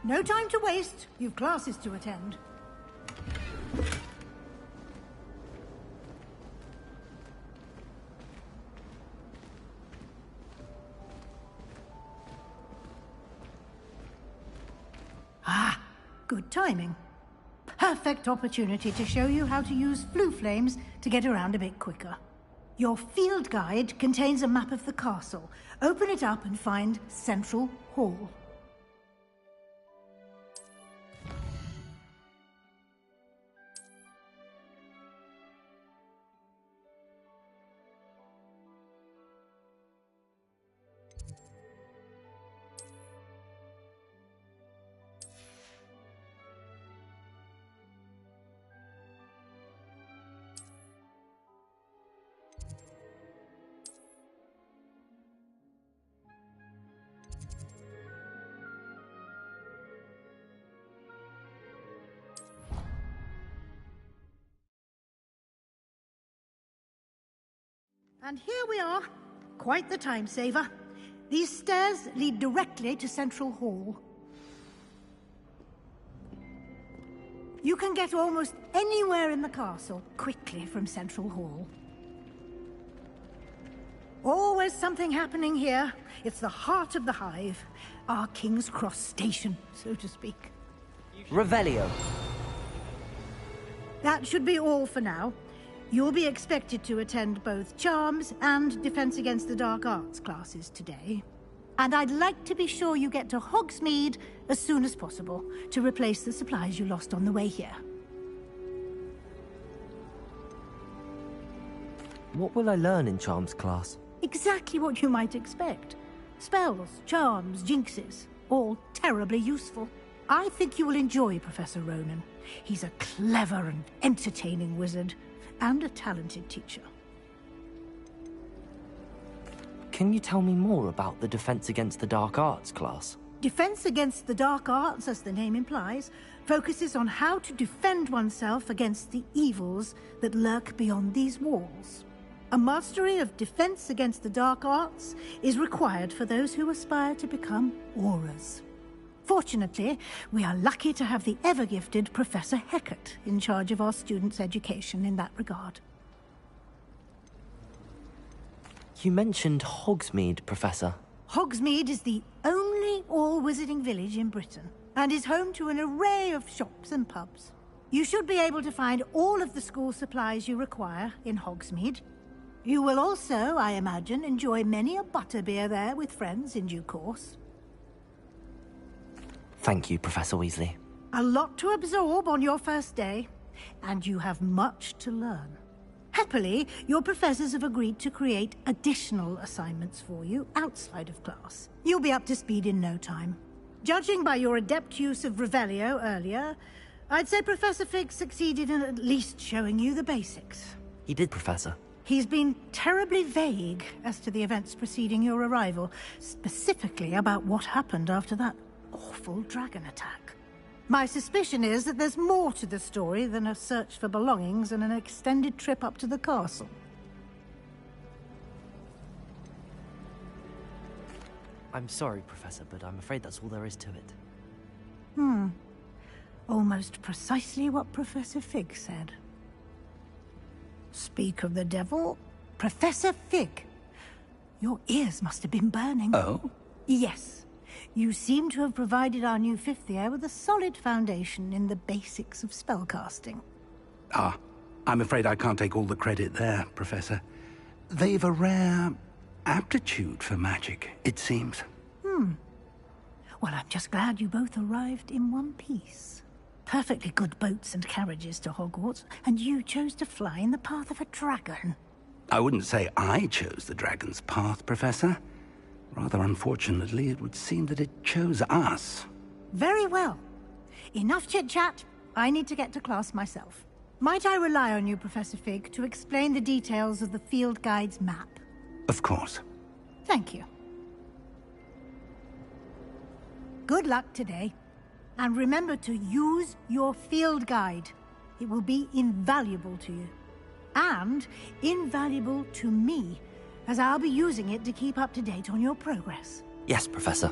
S9: No time to waste. You've classes to attend. Good timing. Perfect opportunity to show you how to use flue flames to get around a bit quicker. Your field guide contains a map of the castle. Open it up and find Central Hall. And here we are. Quite the time saver. These stairs lead directly to Central Hall. You can get almost anywhere in the castle quickly from Central Hall. Always something happening here. It's the heart of the hive. Our King's Cross station, so to speak.
S2: Revelio.
S9: That should be all for now. You'll be expected to attend both Charms and Defense Against the Dark Arts classes today. And I'd like to be sure you get to Hogsmeade as soon as possible to replace the supplies you lost on the way here.
S2: What will I learn in Charms class?
S9: Exactly what you might expect. Spells, charms, jinxes, all terribly useful. I think you will enjoy Professor Ronan. He's a clever and entertaining wizard, and a talented teacher.
S2: Can you tell me more about the Defense Against the Dark Arts class?
S9: Defense Against the Dark Arts, as the name implies, focuses on how to defend oneself against the evils that lurk beyond these walls. A mastery of Defense Against the Dark Arts is required for those who aspire to become Aurors. Fortunately, we are lucky to have the ever-gifted Professor Hecat in charge of our students' education in that regard.
S2: You mentioned Hogsmeade, Professor.
S9: Hogsmeade is the only all-wizarding village in Britain, and is home to an array of shops and pubs. You should be able to find all of the school supplies you require in Hogsmeade. You will also, I imagine, enjoy many a butterbeer there with friends in due course.
S2: Thank you, Professor Weasley.
S9: A lot to absorb on your first day, and you have much to learn. Happily, your professors have agreed to create additional assignments for you outside of class. You'll be up to speed in no time. Judging by your adept use of Revelio earlier, I'd say Professor Fig succeeded in at least showing you the basics.
S2: He did, Professor.
S9: He's been terribly vague as to the events preceding your arrival, specifically about what happened after that awful dragon attack. My suspicion is that there's more to the story than a search for belongings and an extended trip up to the castle.
S2: I'm sorry, Professor, but I'm afraid that's all there is to it.
S9: Almost precisely what Professor Fig said. Speak of the devil, Professor Fig. Your ears must have been burning.
S3: Oh?
S9: Yes. You seem to have provided our new fifth year with a solid foundation in the basics of spellcasting.
S5: Ah, I'm afraid I can't take all the credit there, Professor. They've a rare aptitude for magic, it seems.
S9: Well, I'm just glad you both arrived in one piece. Perfectly good boats and carriages to Hogwarts, and you chose to fly in the path of a dragon.
S5: I wouldn't say I chose the dragon's path, Professor. Rather unfortunately, it would seem that it chose us.
S9: Very well. Enough chit-chat. I need to get to class myself. Might I rely on you, Professor Fig, to explain the details of the field guide's map?
S5: Of course.
S9: Thank you. Good luck today. And remember to use your field guide. It will be invaluable to you. And invaluable to me, as I'll be using it to keep up to date on your progress.
S2: Yes, Professor.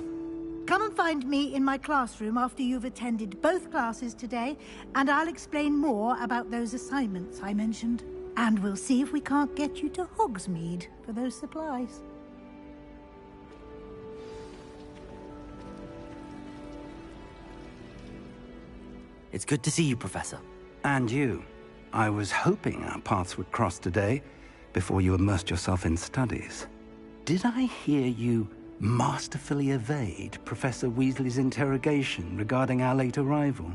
S9: Come and find me in my classroom after you've attended both classes today, and I'll explain more about those assignments I mentioned. And we'll see if we can't get you to Hogsmeade for those supplies.
S2: It's good to see you, Professor.
S5: And you. I was hoping our paths would cross today, before you immersed yourself in studies. Did I hear you masterfully evade Professor Weasley's interrogation regarding our late arrival?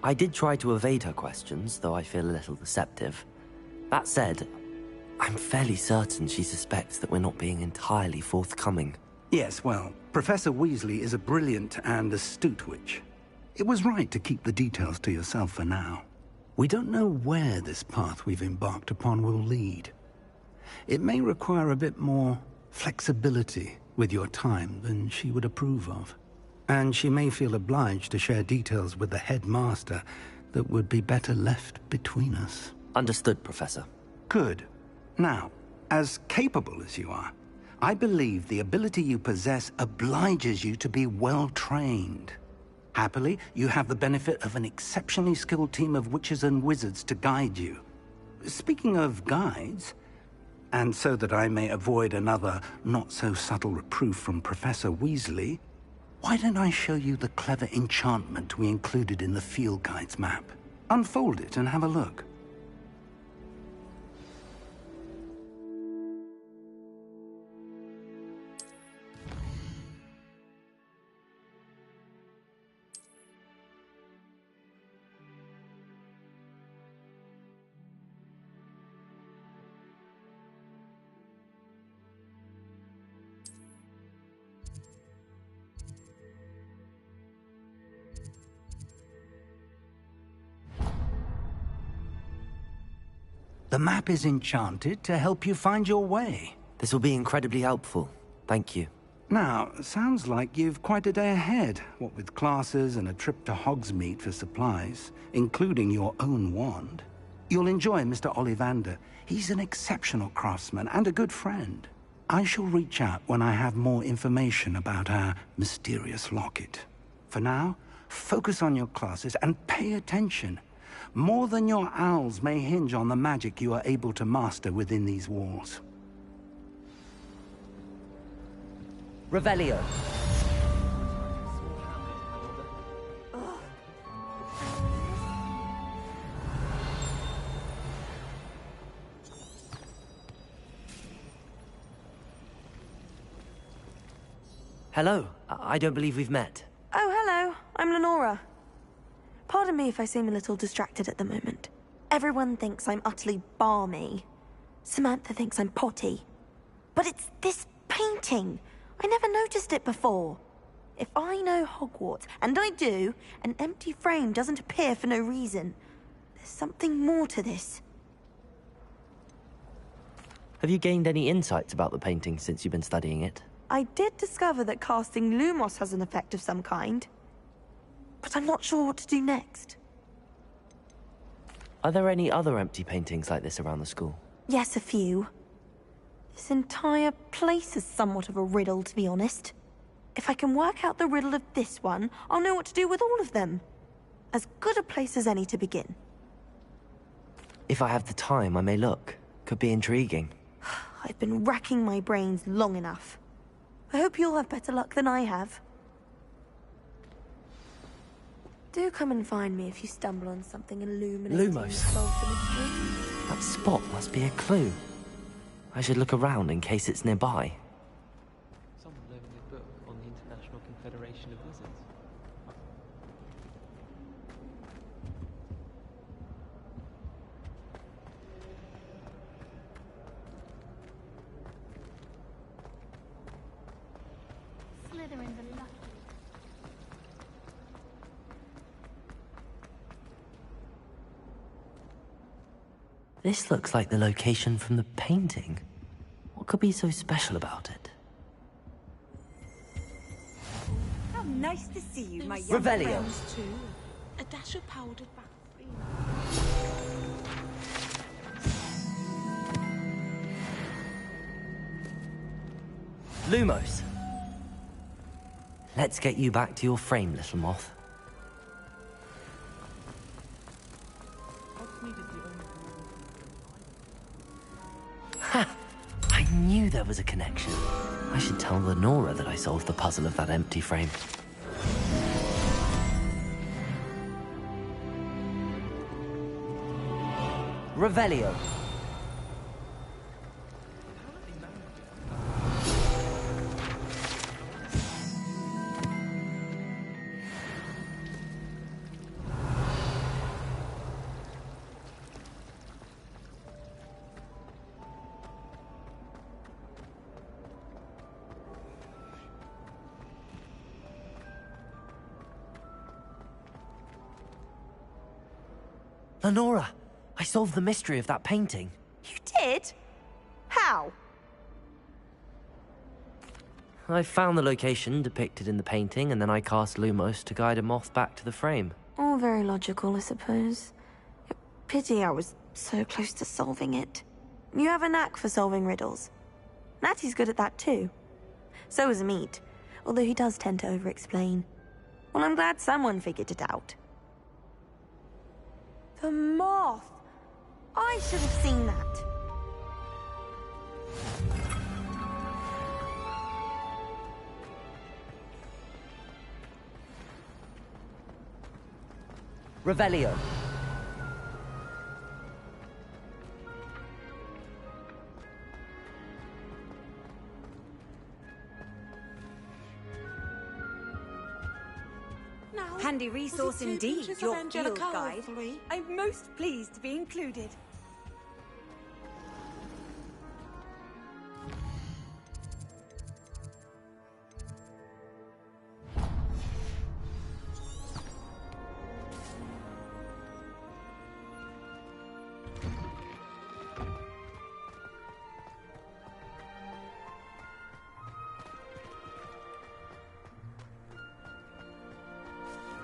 S2: I did try to evade her questions, though I feel a little deceptive. That said, I'm fairly certain she suspects that we're not being entirely forthcoming.
S5: Yes, well, Professor Weasley is a brilliant and astute witch. It was right to keep the details to yourself for now. We don't know where this path we've embarked upon will lead. It may require a bit more flexibility with your time than she would approve of. And she may feel obliged to share details with the headmaster that would be better left between us.
S2: Understood, Professor.
S5: Good. Now, as capable as you are, I believe the ability you possess obliges you to be well-trained. Happily, you have the benefit of an exceptionally skilled team of witches and wizards to guide you. Speaking of guides, and so that I may avoid another not-so-subtle reproof from Professor Weasley, why don't I show you the clever enchantment we included in the field guide's map? Unfold it and have a look. The map is enchanted to help you find your way.
S2: This will be incredibly helpful. Thank you.
S5: Now, sounds like you've quite a day ahead, what with classes and a trip to Hogsmeade for supplies, including your own wand. You'll enjoy Mr. Ollivander. He's an exceptional craftsman and a good friend. I shall reach out when I have more information about our mysterious locket. For now, focus on your classes and pay attention. More than your owls may hinge on the magic you are able to master within these walls.
S2: Revelio. Hello. I don't believe we've met.
S18: Oh, hello. I'm Lenora. Pardon me if I seem a little distracted at the moment. Everyone thinks I'm utterly balmy. Samantha thinks I'm potty. But it's this painting. I never noticed it before. If I know Hogwarts, and I do, an empty frame doesn't appear for no reason. There's something more to this.
S2: Have you gained any insights about the painting since you've been studying it?
S18: I did discover that casting Lumos has an effect of some kind. But I'm not sure what to do next.
S2: Are there any other empty paintings like this around the school?
S18: Yes, a few. This entire place is somewhat of a riddle, to be honest. If I can work out the riddle of this one, I'll know what to do with all of them. As good a place as any to begin.
S2: If I have the time, I may look. Could be intriguing.
S18: I've been racking my brains long enough. I hope you'll have better luck than I have. Do come and find me if you stumble on something illuminating.
S2: Lumos.
S18: Solve the mystery.
S2: That spot must be a clue. I should look around in case it's nearby.
S17: Someone loaned me a book on the International Confederation of Wizards.
S12: Slytherin's a lucky.
S2: This looks like the location from the painting. What could be so special about it?
S19: How nice to see you, my young
S2: Revelio.
S19: friends, too. A dash of powdered back.
S2: Lumos. Let's get you back to your frame, little moth. Ha! I knew knew there was a connection. I should tell Lenora that I solved the puzzle of that empty frame. Revelio. Lenora, I solved the mystery of that painting.
S18: You did? How?
S2: I found the location depicted in the painting, and then I cast Lumos to guide a moth back to the frame.
S18: All very logical, I suppose. Pity I was so close to solving it. You have a knack for solving riddles. Natty's good at that too. So is Meat, although he does tend to over-explain. Well, I'm glad someone figured it out. The moth! I should have seen that.
S2: Revelio.
S19: Handy resource indeed, your field guide. I'm most pleased to be included.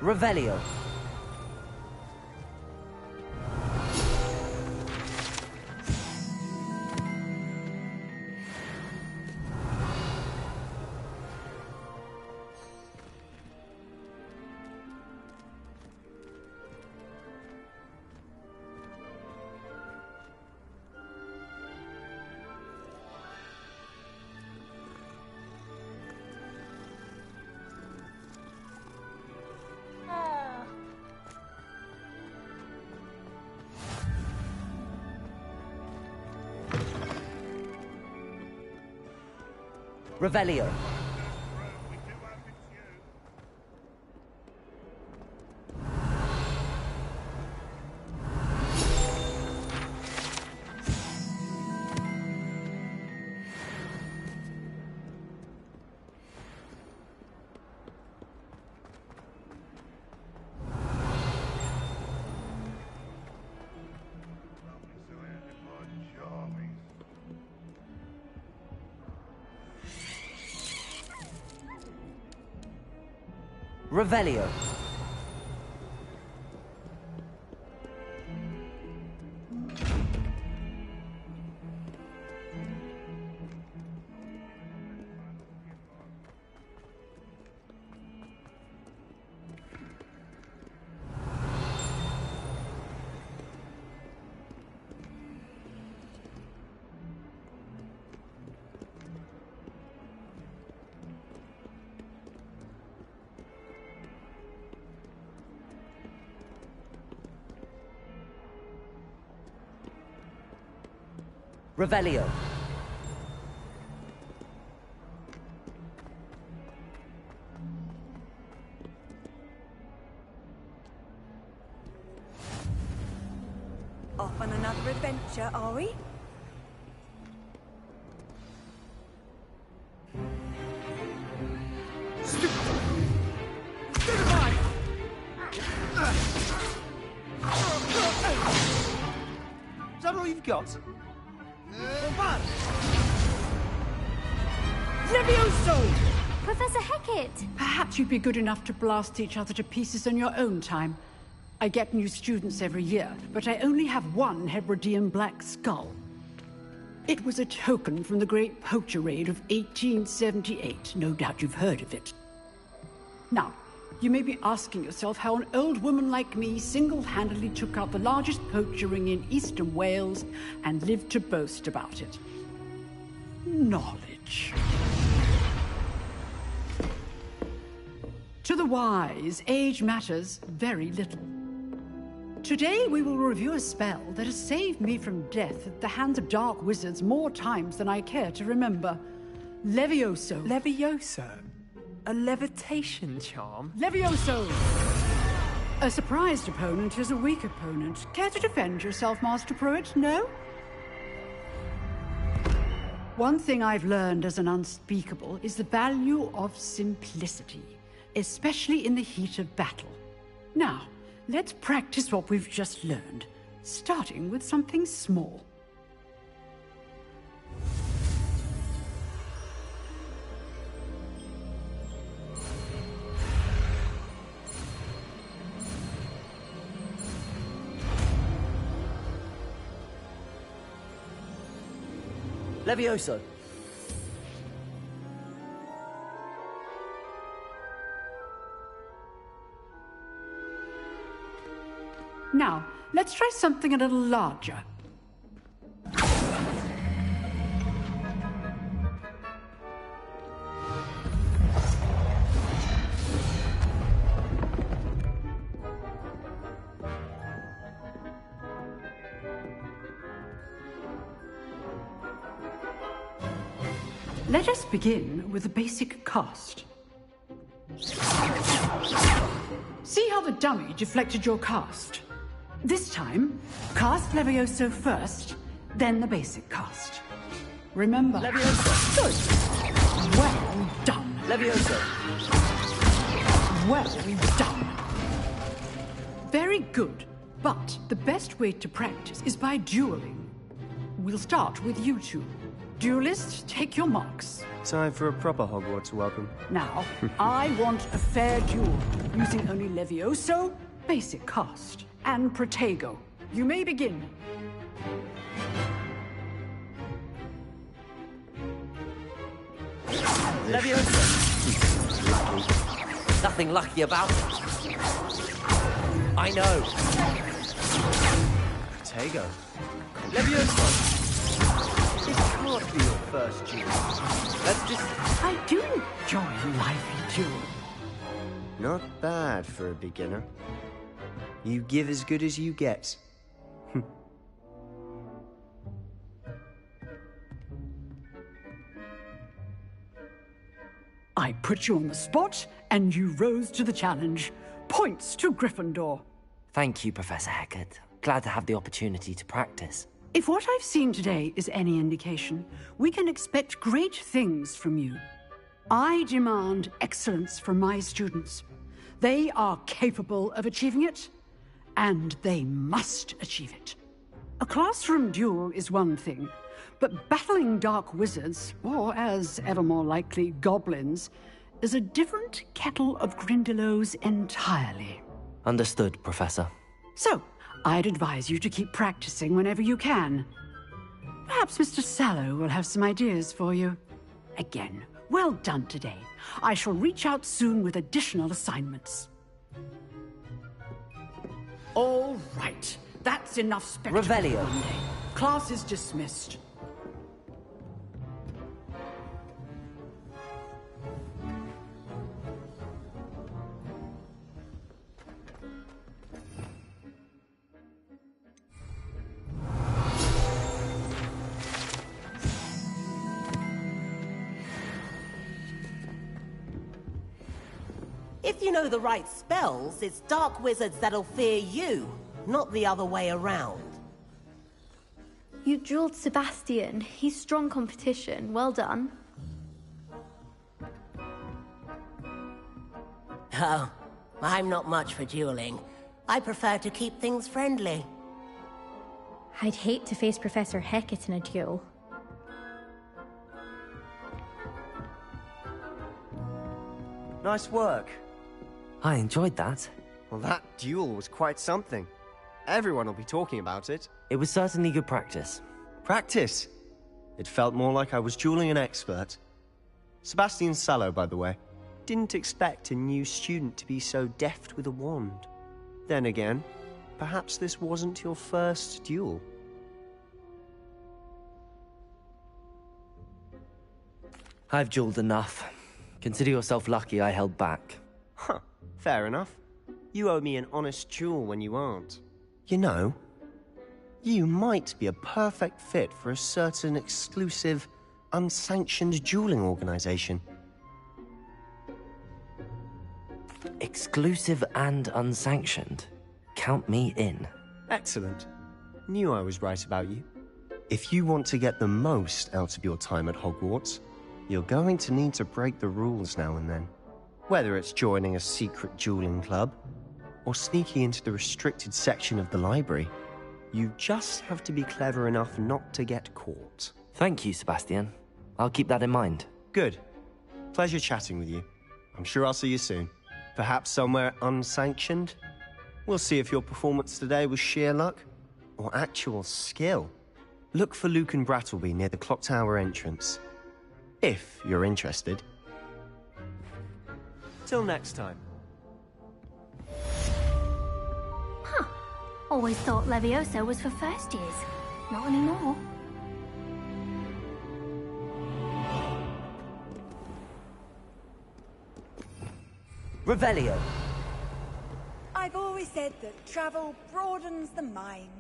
S2: Revelio. Revelio. Revelio. Revelio.
S19: Off on another adventure, are we?
S8: Is that all you've got?
S20: Levioso!
S12: Professor Hecat!
S20: Perhaps you'd be good enough to blast each other to pieces on your own time. I get new students every year, but I only have one Hebridean black skull. It was a token from the Great Poacher Raid of 1878. No doubt you've heard of it. Now, you may be asking yourself how an old woman like me single-handedly took out the largest poacher ring in eastern Wales and lived to boast about it. knowledge. To the wise, age matters very little. Today we will review a spell that has saved me from death at the hands of dark wizards more times than I care to remember. Levioso.
S21: Levioso? A levitation charm?
S20: Levioso! A surprised opponent is a weak opponent. Care to defend yourself, Master Pruitt? No? One thing I've learned as an unspeakable is the value of simplicity, especially in the heat of battle. Now, let's practice what we've just learned, starting with something small.
S2: Levioso.
S20: Now, let's try something a little larger. Let us begin with the basic cast. See how the dummy deflected your cast? This time, cast Levioso first, then the basic cast. Remember...
S2: Levioso!
S20: Good. Well done.
S2: Levioso!
S20: Well done. Very good, but the best way to practice is by dueling. We'll start with you two. Duelists, take your marks.
S22: Time for a proper Hogwarts welcome.
S20: Now, I want a fair duel, using only Levioso, basic cast, and Protego. You may begin.
S2: Levioso! Nothing lucky about it. I know.
S22: Protego.
S2: Levioso!
S22: This can't be your first duel.
S2: Let's just...
S20: I do enjoy a lively duel.
S22: Not bad for a beginner. You give as good as you get.
S20: I put you on the spot, and you rose to the challenge. Points to Gryffindor.
S2: Thank you, Professor Hecat. Glad to have the opportunity to practice.
S20: If what I've seen today is any indication, we can expect great things from you. I demand excellence from my students. They are capable of achieving it, and they must achieve it. A classroom duel is one thing, but battling dark wizards, or as ever more likely, goblins, is a different kettle of Grindylows entirely.
S2: Understood, Professor.
S20: So, I'd advise you to keep practicing whenever you can. Perhaps Mr. Sallow will have some ideas for you. Again, well done today. I shall reach out soon with additional assignments. All right. That's enough spectacle.
S2: Revelio.
S20: Class is dismissed.
S23: If you know the right spells, it's dark wizards that'll fear you, not the other way around.
S24: You dueled Sebastian. He's strong competition. Well done.
S23: Oh, I'm not much for dueling. I prefer to keep things friendly.
S24: I'd hate to face Professor Hecat in a duel.
S22: Nice work.
S2: I enjoyed that.
S22: Well, that duel was quite something. Everyone will be talking about it.
S2: It was certainly good practice.
S22: Practice? It felt more like I was dueling an expert. Sebastian Sallow, by the way. Didn't expect a new student to be so deft with a wand. Then again, perhaps this wasn't your first duel.
S2: I've jeweled enough. Consider yourself lucky I held back.
S22: Huh, fair enough. You owe me an honest jewel when you aren't. You know, you might be a perfect fit for a certain exclusive, unsanctioned dueling organization.
S2: Exclusive and unsanctioned? Count me in.
S22: Excellent. Knew I was right about you. If you want to get the most out of your time at Hogwarts, you're going to need to break the rules now and then. Whether it's joining a secret dueling club, or sneaking into the restricted section of the library, you just have to be clever enough not to get caught.
S2: Thank you, Sebastian. I'll keep that in mind.
S22: Good. Pleasure chatting with you. I'm sure I'll see you soon. Perhaps somewhere unsanctioned? We'll see if your performance today was sheer luck or actual skill. Look for Luke and Brattleby near the clock tower entrance. If you're interested. Till next time.
S12: Huh. Always thought Levioso was for first years. Not anymore.
S2: Revelio.
S19: I've always said that travel broadens the mind.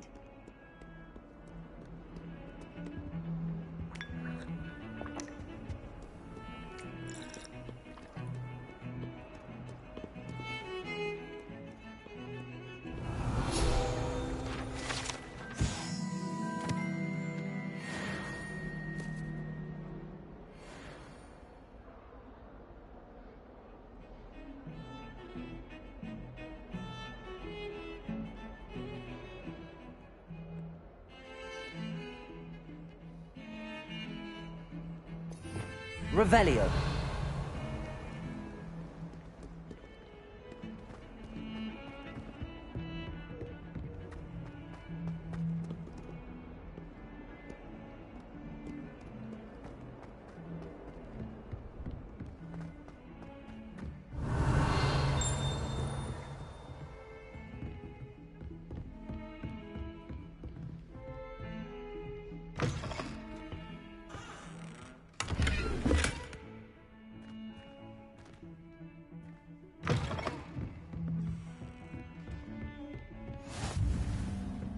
S2: Revelio.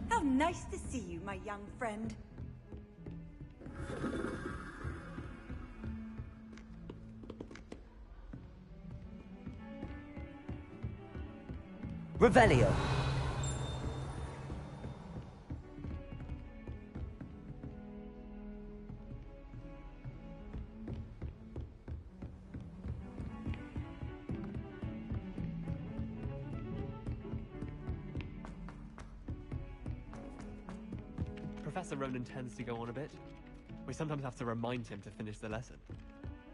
S19: How nice to see you, my young friend.
S2: Revelio.
S16: Professor Ronan tends to go on a bit. We sometimes have to remind him to finish the lesson.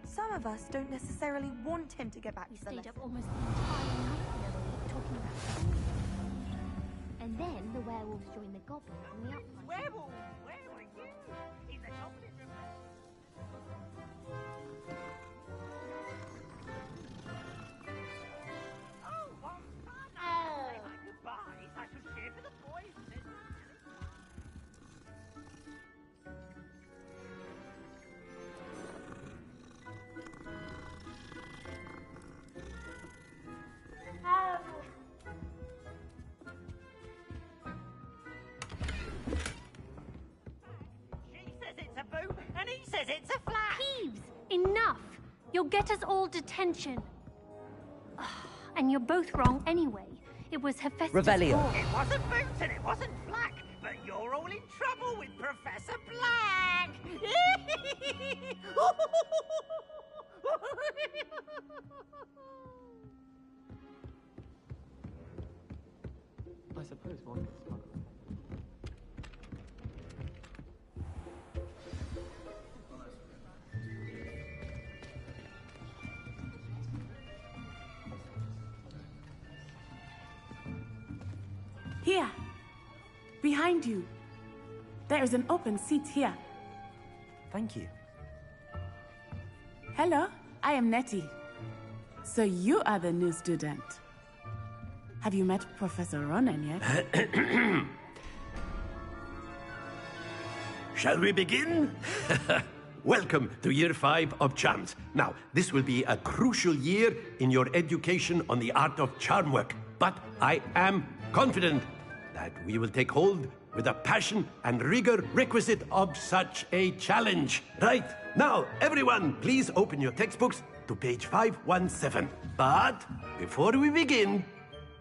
S18: Some of us don't necessarily want him to get back to the lesson.
S12: Almost the entire night talking about. And then the werewolves join the goblins on the outside.
S23: Werewolf, where are you? In the goblin room. Oh, what fun! Say my goodbyes. I should cheer for the boys. And he says it's a flat.
S12: Peeves! Enough! You'll get us all detention. And you're both wrong anyway. It was Hephaestus'
S2: Revelio.
S12: fault.
S23: It wasn't Boots and it wasn't Black, but you're all in trouble with Professor Black.
S16: I suppose one gets part of it.
S15: Here. Behind you. There is an open seat here.
S2: Thank you.
S15: Hello, I am Nettie. So you are the new student. Have you met Professor Ronan yet?
S10: Shall we begin?
S1: welcome to Year 5 of Charms. Now, this will be a crucial year in your education on the art of charm work. But I am confident that we will take hold with the passion and rigor requisite of such a challenge. Right, now, everyone, please open your textbooks to page 517. But before we begin,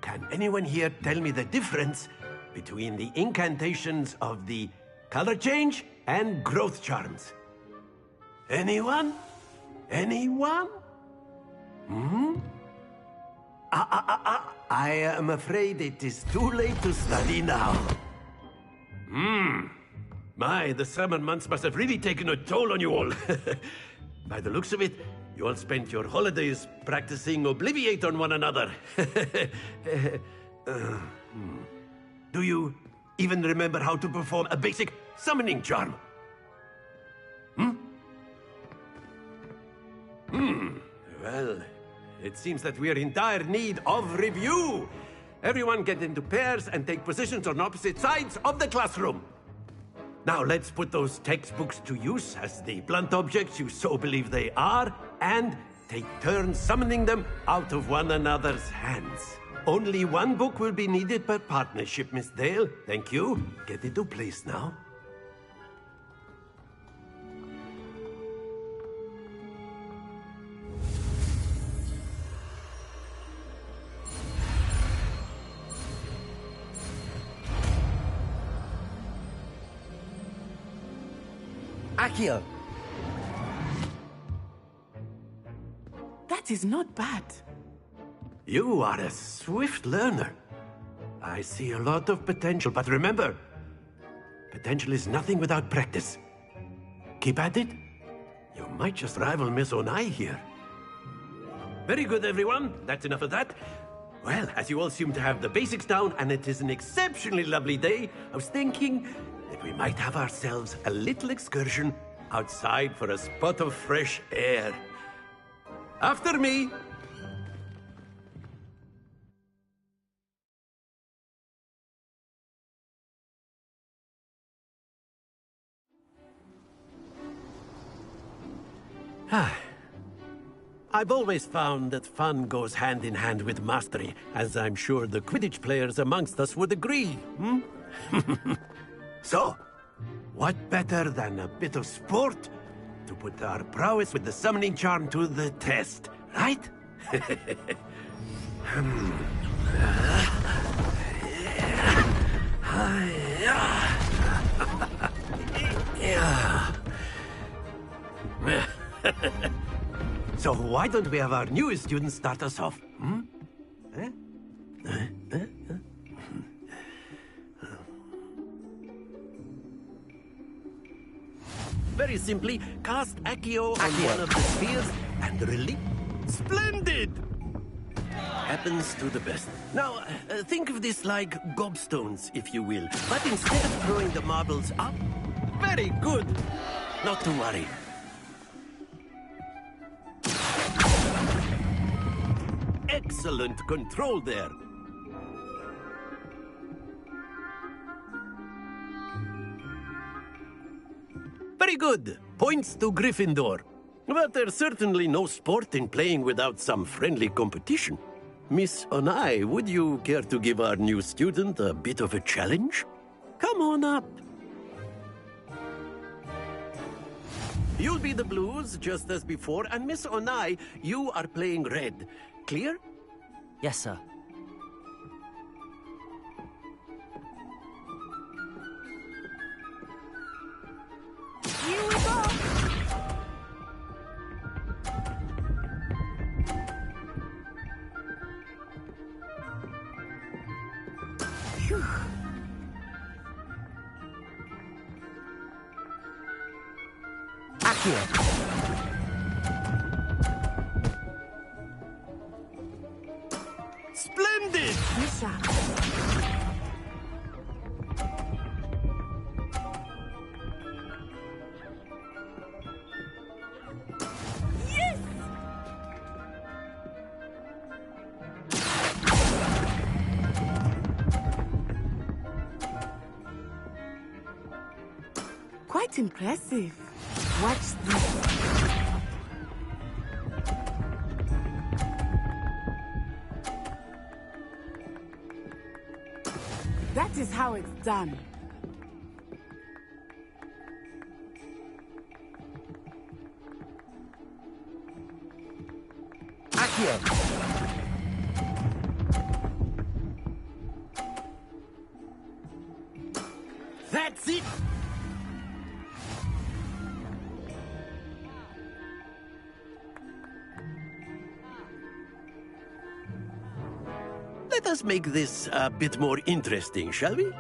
S1: can anyone here tell me the difference between the incantations of the color change and growth charms? Anyone? Anyone? I am afraid it is too late to study now. My, the summer months must have really taken a toll on you all. By the looks of it, you all spent your holidays practicing Obliviate on one another. Do you even remember how to perform a basic summoning charm? Well, it seems that we are in dire need of review. Everyone get into pairs and take positions on opposite sides of the classroom. Now let's put those textbooks to use as the blunt objects you so believe they are, and take turns summoning them out of one another's hands. Only one book will be needed per partnership, Miss Dale. Thank you. Get into place now.
S4: Accio!
S15: That is not bad.
S1: You are a swift learner. I see a lot of potential, but remember, potential is nothing without practice. Keep at it. You might just rival Miss Onai here. Very good, everyone. That's enough of that. Well, as you all seem to have the basics down, and it is an exceptionally lovely day, I was thinking that we might have ourselves a little excursion outside for a spot of fresh air. After me! I've always found that fun goes hand in hand with mastery, as I'm sure the Quidditch players amongst us would agree, So, what better than a bit of sport to put our prowess with the summoning charm to the test, right? So why don't we have our newest student start us off? Very simply, cast Accio on one of the spheres and release. Splendid! Happens to the best. Now, think of this like gobstones, if you will. But instead of throwing the marbles up, very good. Not to worry. Excellent control there. Very good. Points to Gryffindor. But there's certainly no sport in playing without some friendly competition. Miss Onai, would you care to give our new student a bit of a challenge? Come on up. You'll be the blues, just as before, and Miss Onai, you are playing red. Clear?
S2: Yes, sir.
S15: Here we go! Phew.
S4: Accio!
S1: Splendid!
S15: Misha. Yes! Quite impressive. Watch this. That is how it's done.
S4: Accio.
S1: That's it! Let us make this a bit more interesting, shall we?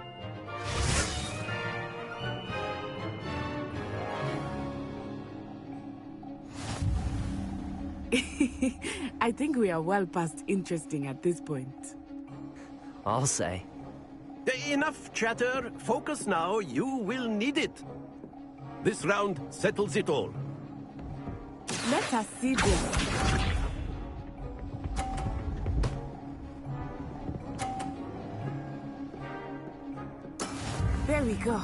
S15: I think we are well past interesting at this point.
S2: I'll say.
S1: Enough chatter. Focus now. You will need it. This round settles it all.
S15: Let us see this. There we go.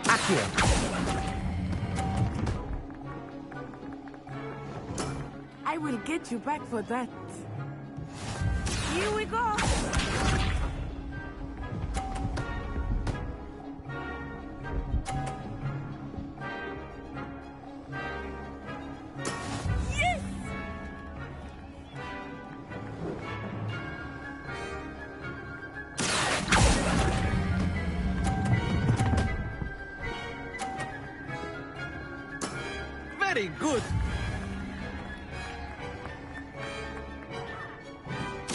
S4: Accio.
S15: I will get you back for that. Here we go. Yes!
S1: Very good.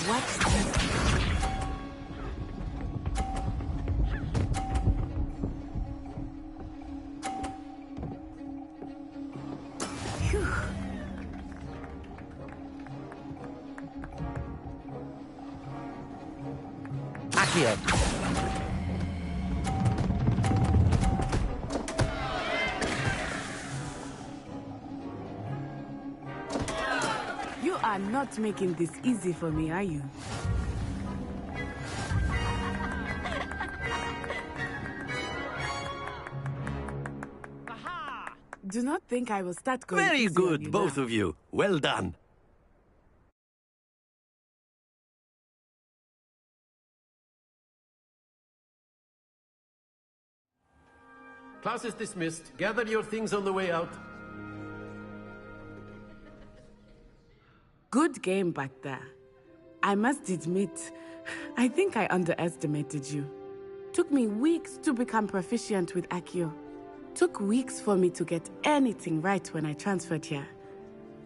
S15: Watch this. Phew.
S4: Accio.
S15: You are not making this easy for me, are you? Do not think I will start going
S1: Very
S15: easy on
S1: good,
S15: you
S1: both
S15: now.
S1: of you. Well done. Class is dismissed. Gather your things on the way out.
S15: Good game back there. I must admit, I think I underestimated you. Took me weeks to become proficient with Accio. Took weeks for me to get anything right when I transferred here.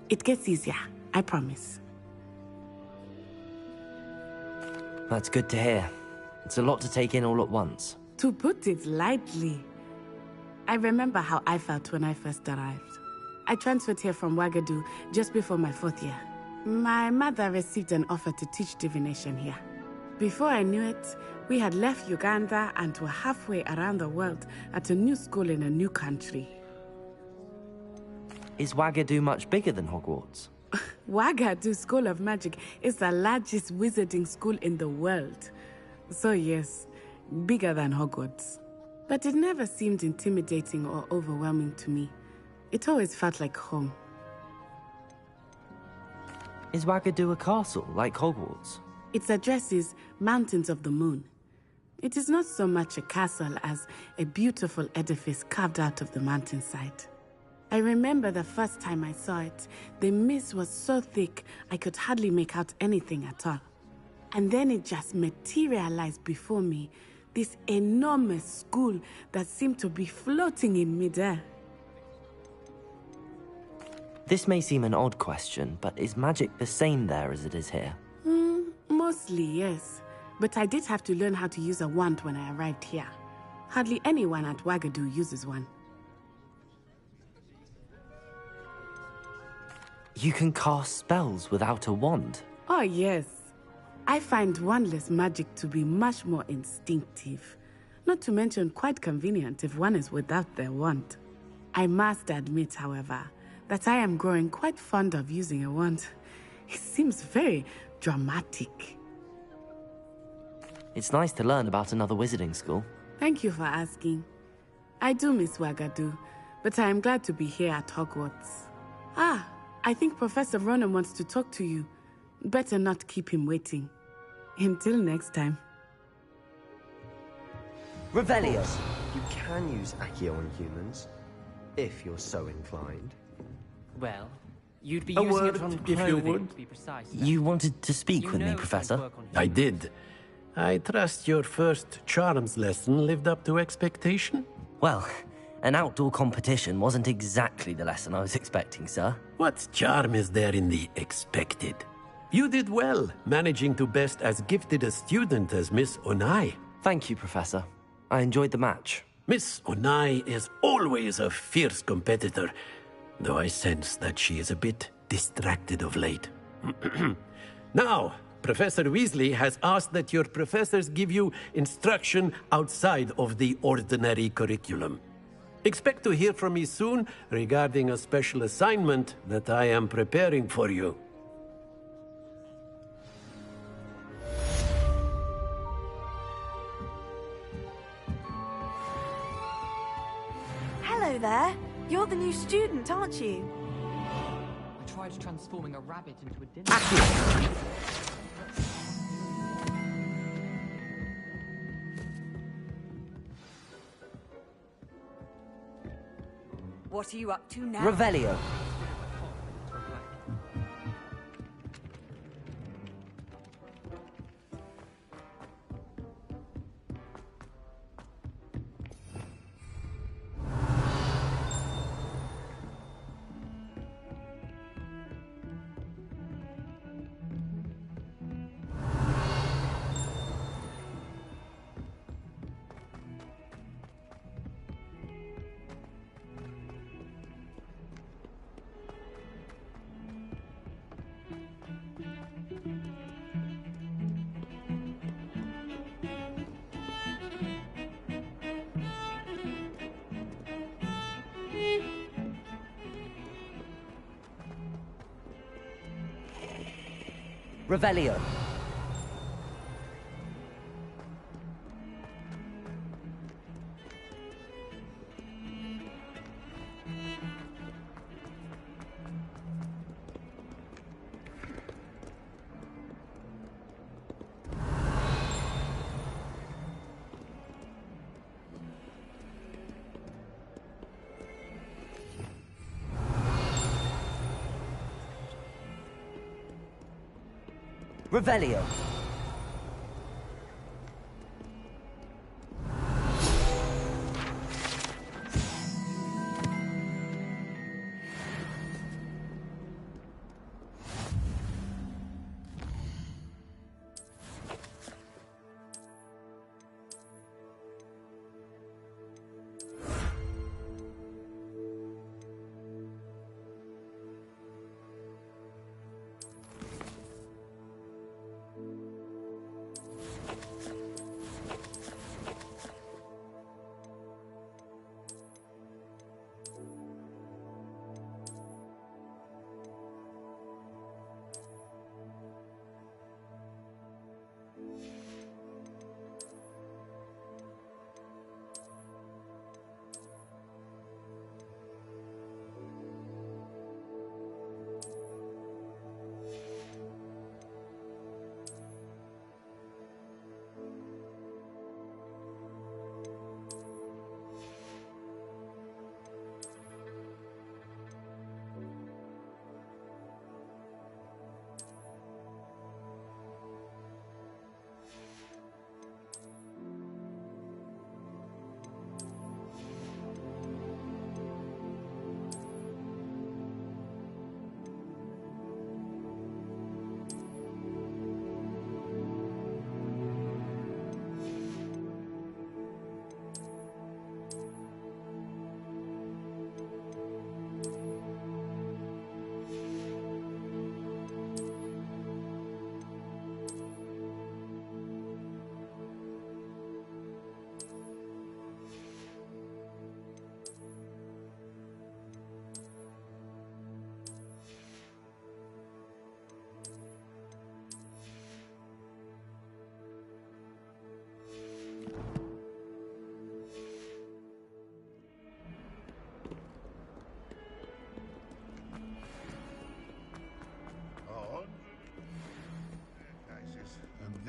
S15: It gets easier, I promise.
S2: That's good to hear. It's a lot to take in all at once.
S15: To put it lightly, I remember how I felt when I first arrived. I transferred here from Wagadu just before my 4th year. My mother received an offer to teach divination here. Before I knew it, we had left Uganda and were halfway around the world at a new school in a new country.
S2: Is Wagadu much bigger than Hogwarts?
S15: Wagadu School of Magic is the largest wizarding school in the world. So yes, bigger than Hogwarts. But it never seemed intimidating or overwhelming to me. It always felt like home.
S2: Is Wagadu a castle, like Hogwarts?
S15: Its address is Mountains of the Moon. It is not so much a castle as a beautiful edifice carved out of the mountainside. I remember the first time I saw it, the mist was so thick I could hardly make out anything at all. And then it just materialized before me, this enormous school that seemed to be floating in midair.
S2: This may seem an odd question, but is magic the same there as it is here?
S15: Mostly, yes. But I did have to learn how to use a wand when I arrived here. Hardly anyone at Wagadu uses one.
S2: You can cast spells without a wand?
S15: Oh, yes. I find wandless magic to be much more instinctive. Not to mention quite convenient if one is without their wand. I must admit, however, that I am growing quite fond of using a wand. It seems very dramatic.
S2: It's nice to learn about another wizarding school.
S15: Thank you for asking. I do miss Wagadu, but I am glad to be here at Hogwarts. Ah, I think Professor Ronan wants to talk to you. Better not keep him waiting. Until next time.
S22: Revelio. You can use Accio on humans, if you're so inclined.
S17: Well, you'd be
S1: A
S17: using
S1: word,
S17: it on
S1: if you
S17: clothing,
S1: would.
S17: to be precise.
S2: You wanted to speak
S17: You
S2: with me,
S17: know
S2: Professor?
S17: things work on
S1: I did. I trust your first charms lesson lived up to expectation?
S2: Well, an outdoor competition wasn't exactly the lesson I was expecting, sir.
S1: What charm is there in the expected? You did well, managing to best as gifted a student as Miss Onai.
S2: Thank you, Professor. I enjoyed the match.
S1: Miss Onai is always a fierce competitor, though I sense that she is a bit distracted of late. Now, Professor Weasley has asked that your professors give you instruction outside of the ordinary curriculum. Expect to hear from me soon regarding a special assignment that I am preparing for you.
S18: Hello there. You're the new student, aren't you?
S17: I tried transforming a rabbit into a dinner.
S19: What are you up to now?
S2: Revelio. Revelio. Revelio.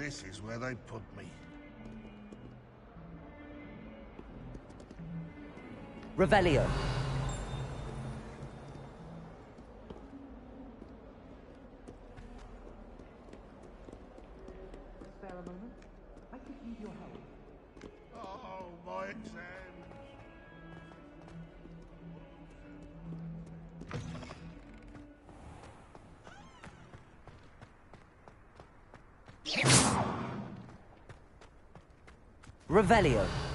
S6: This is where they put me.
S4: Revelio.
S6: Spare a moment? I could use your help. Oh, my exams.
S4: Revelio.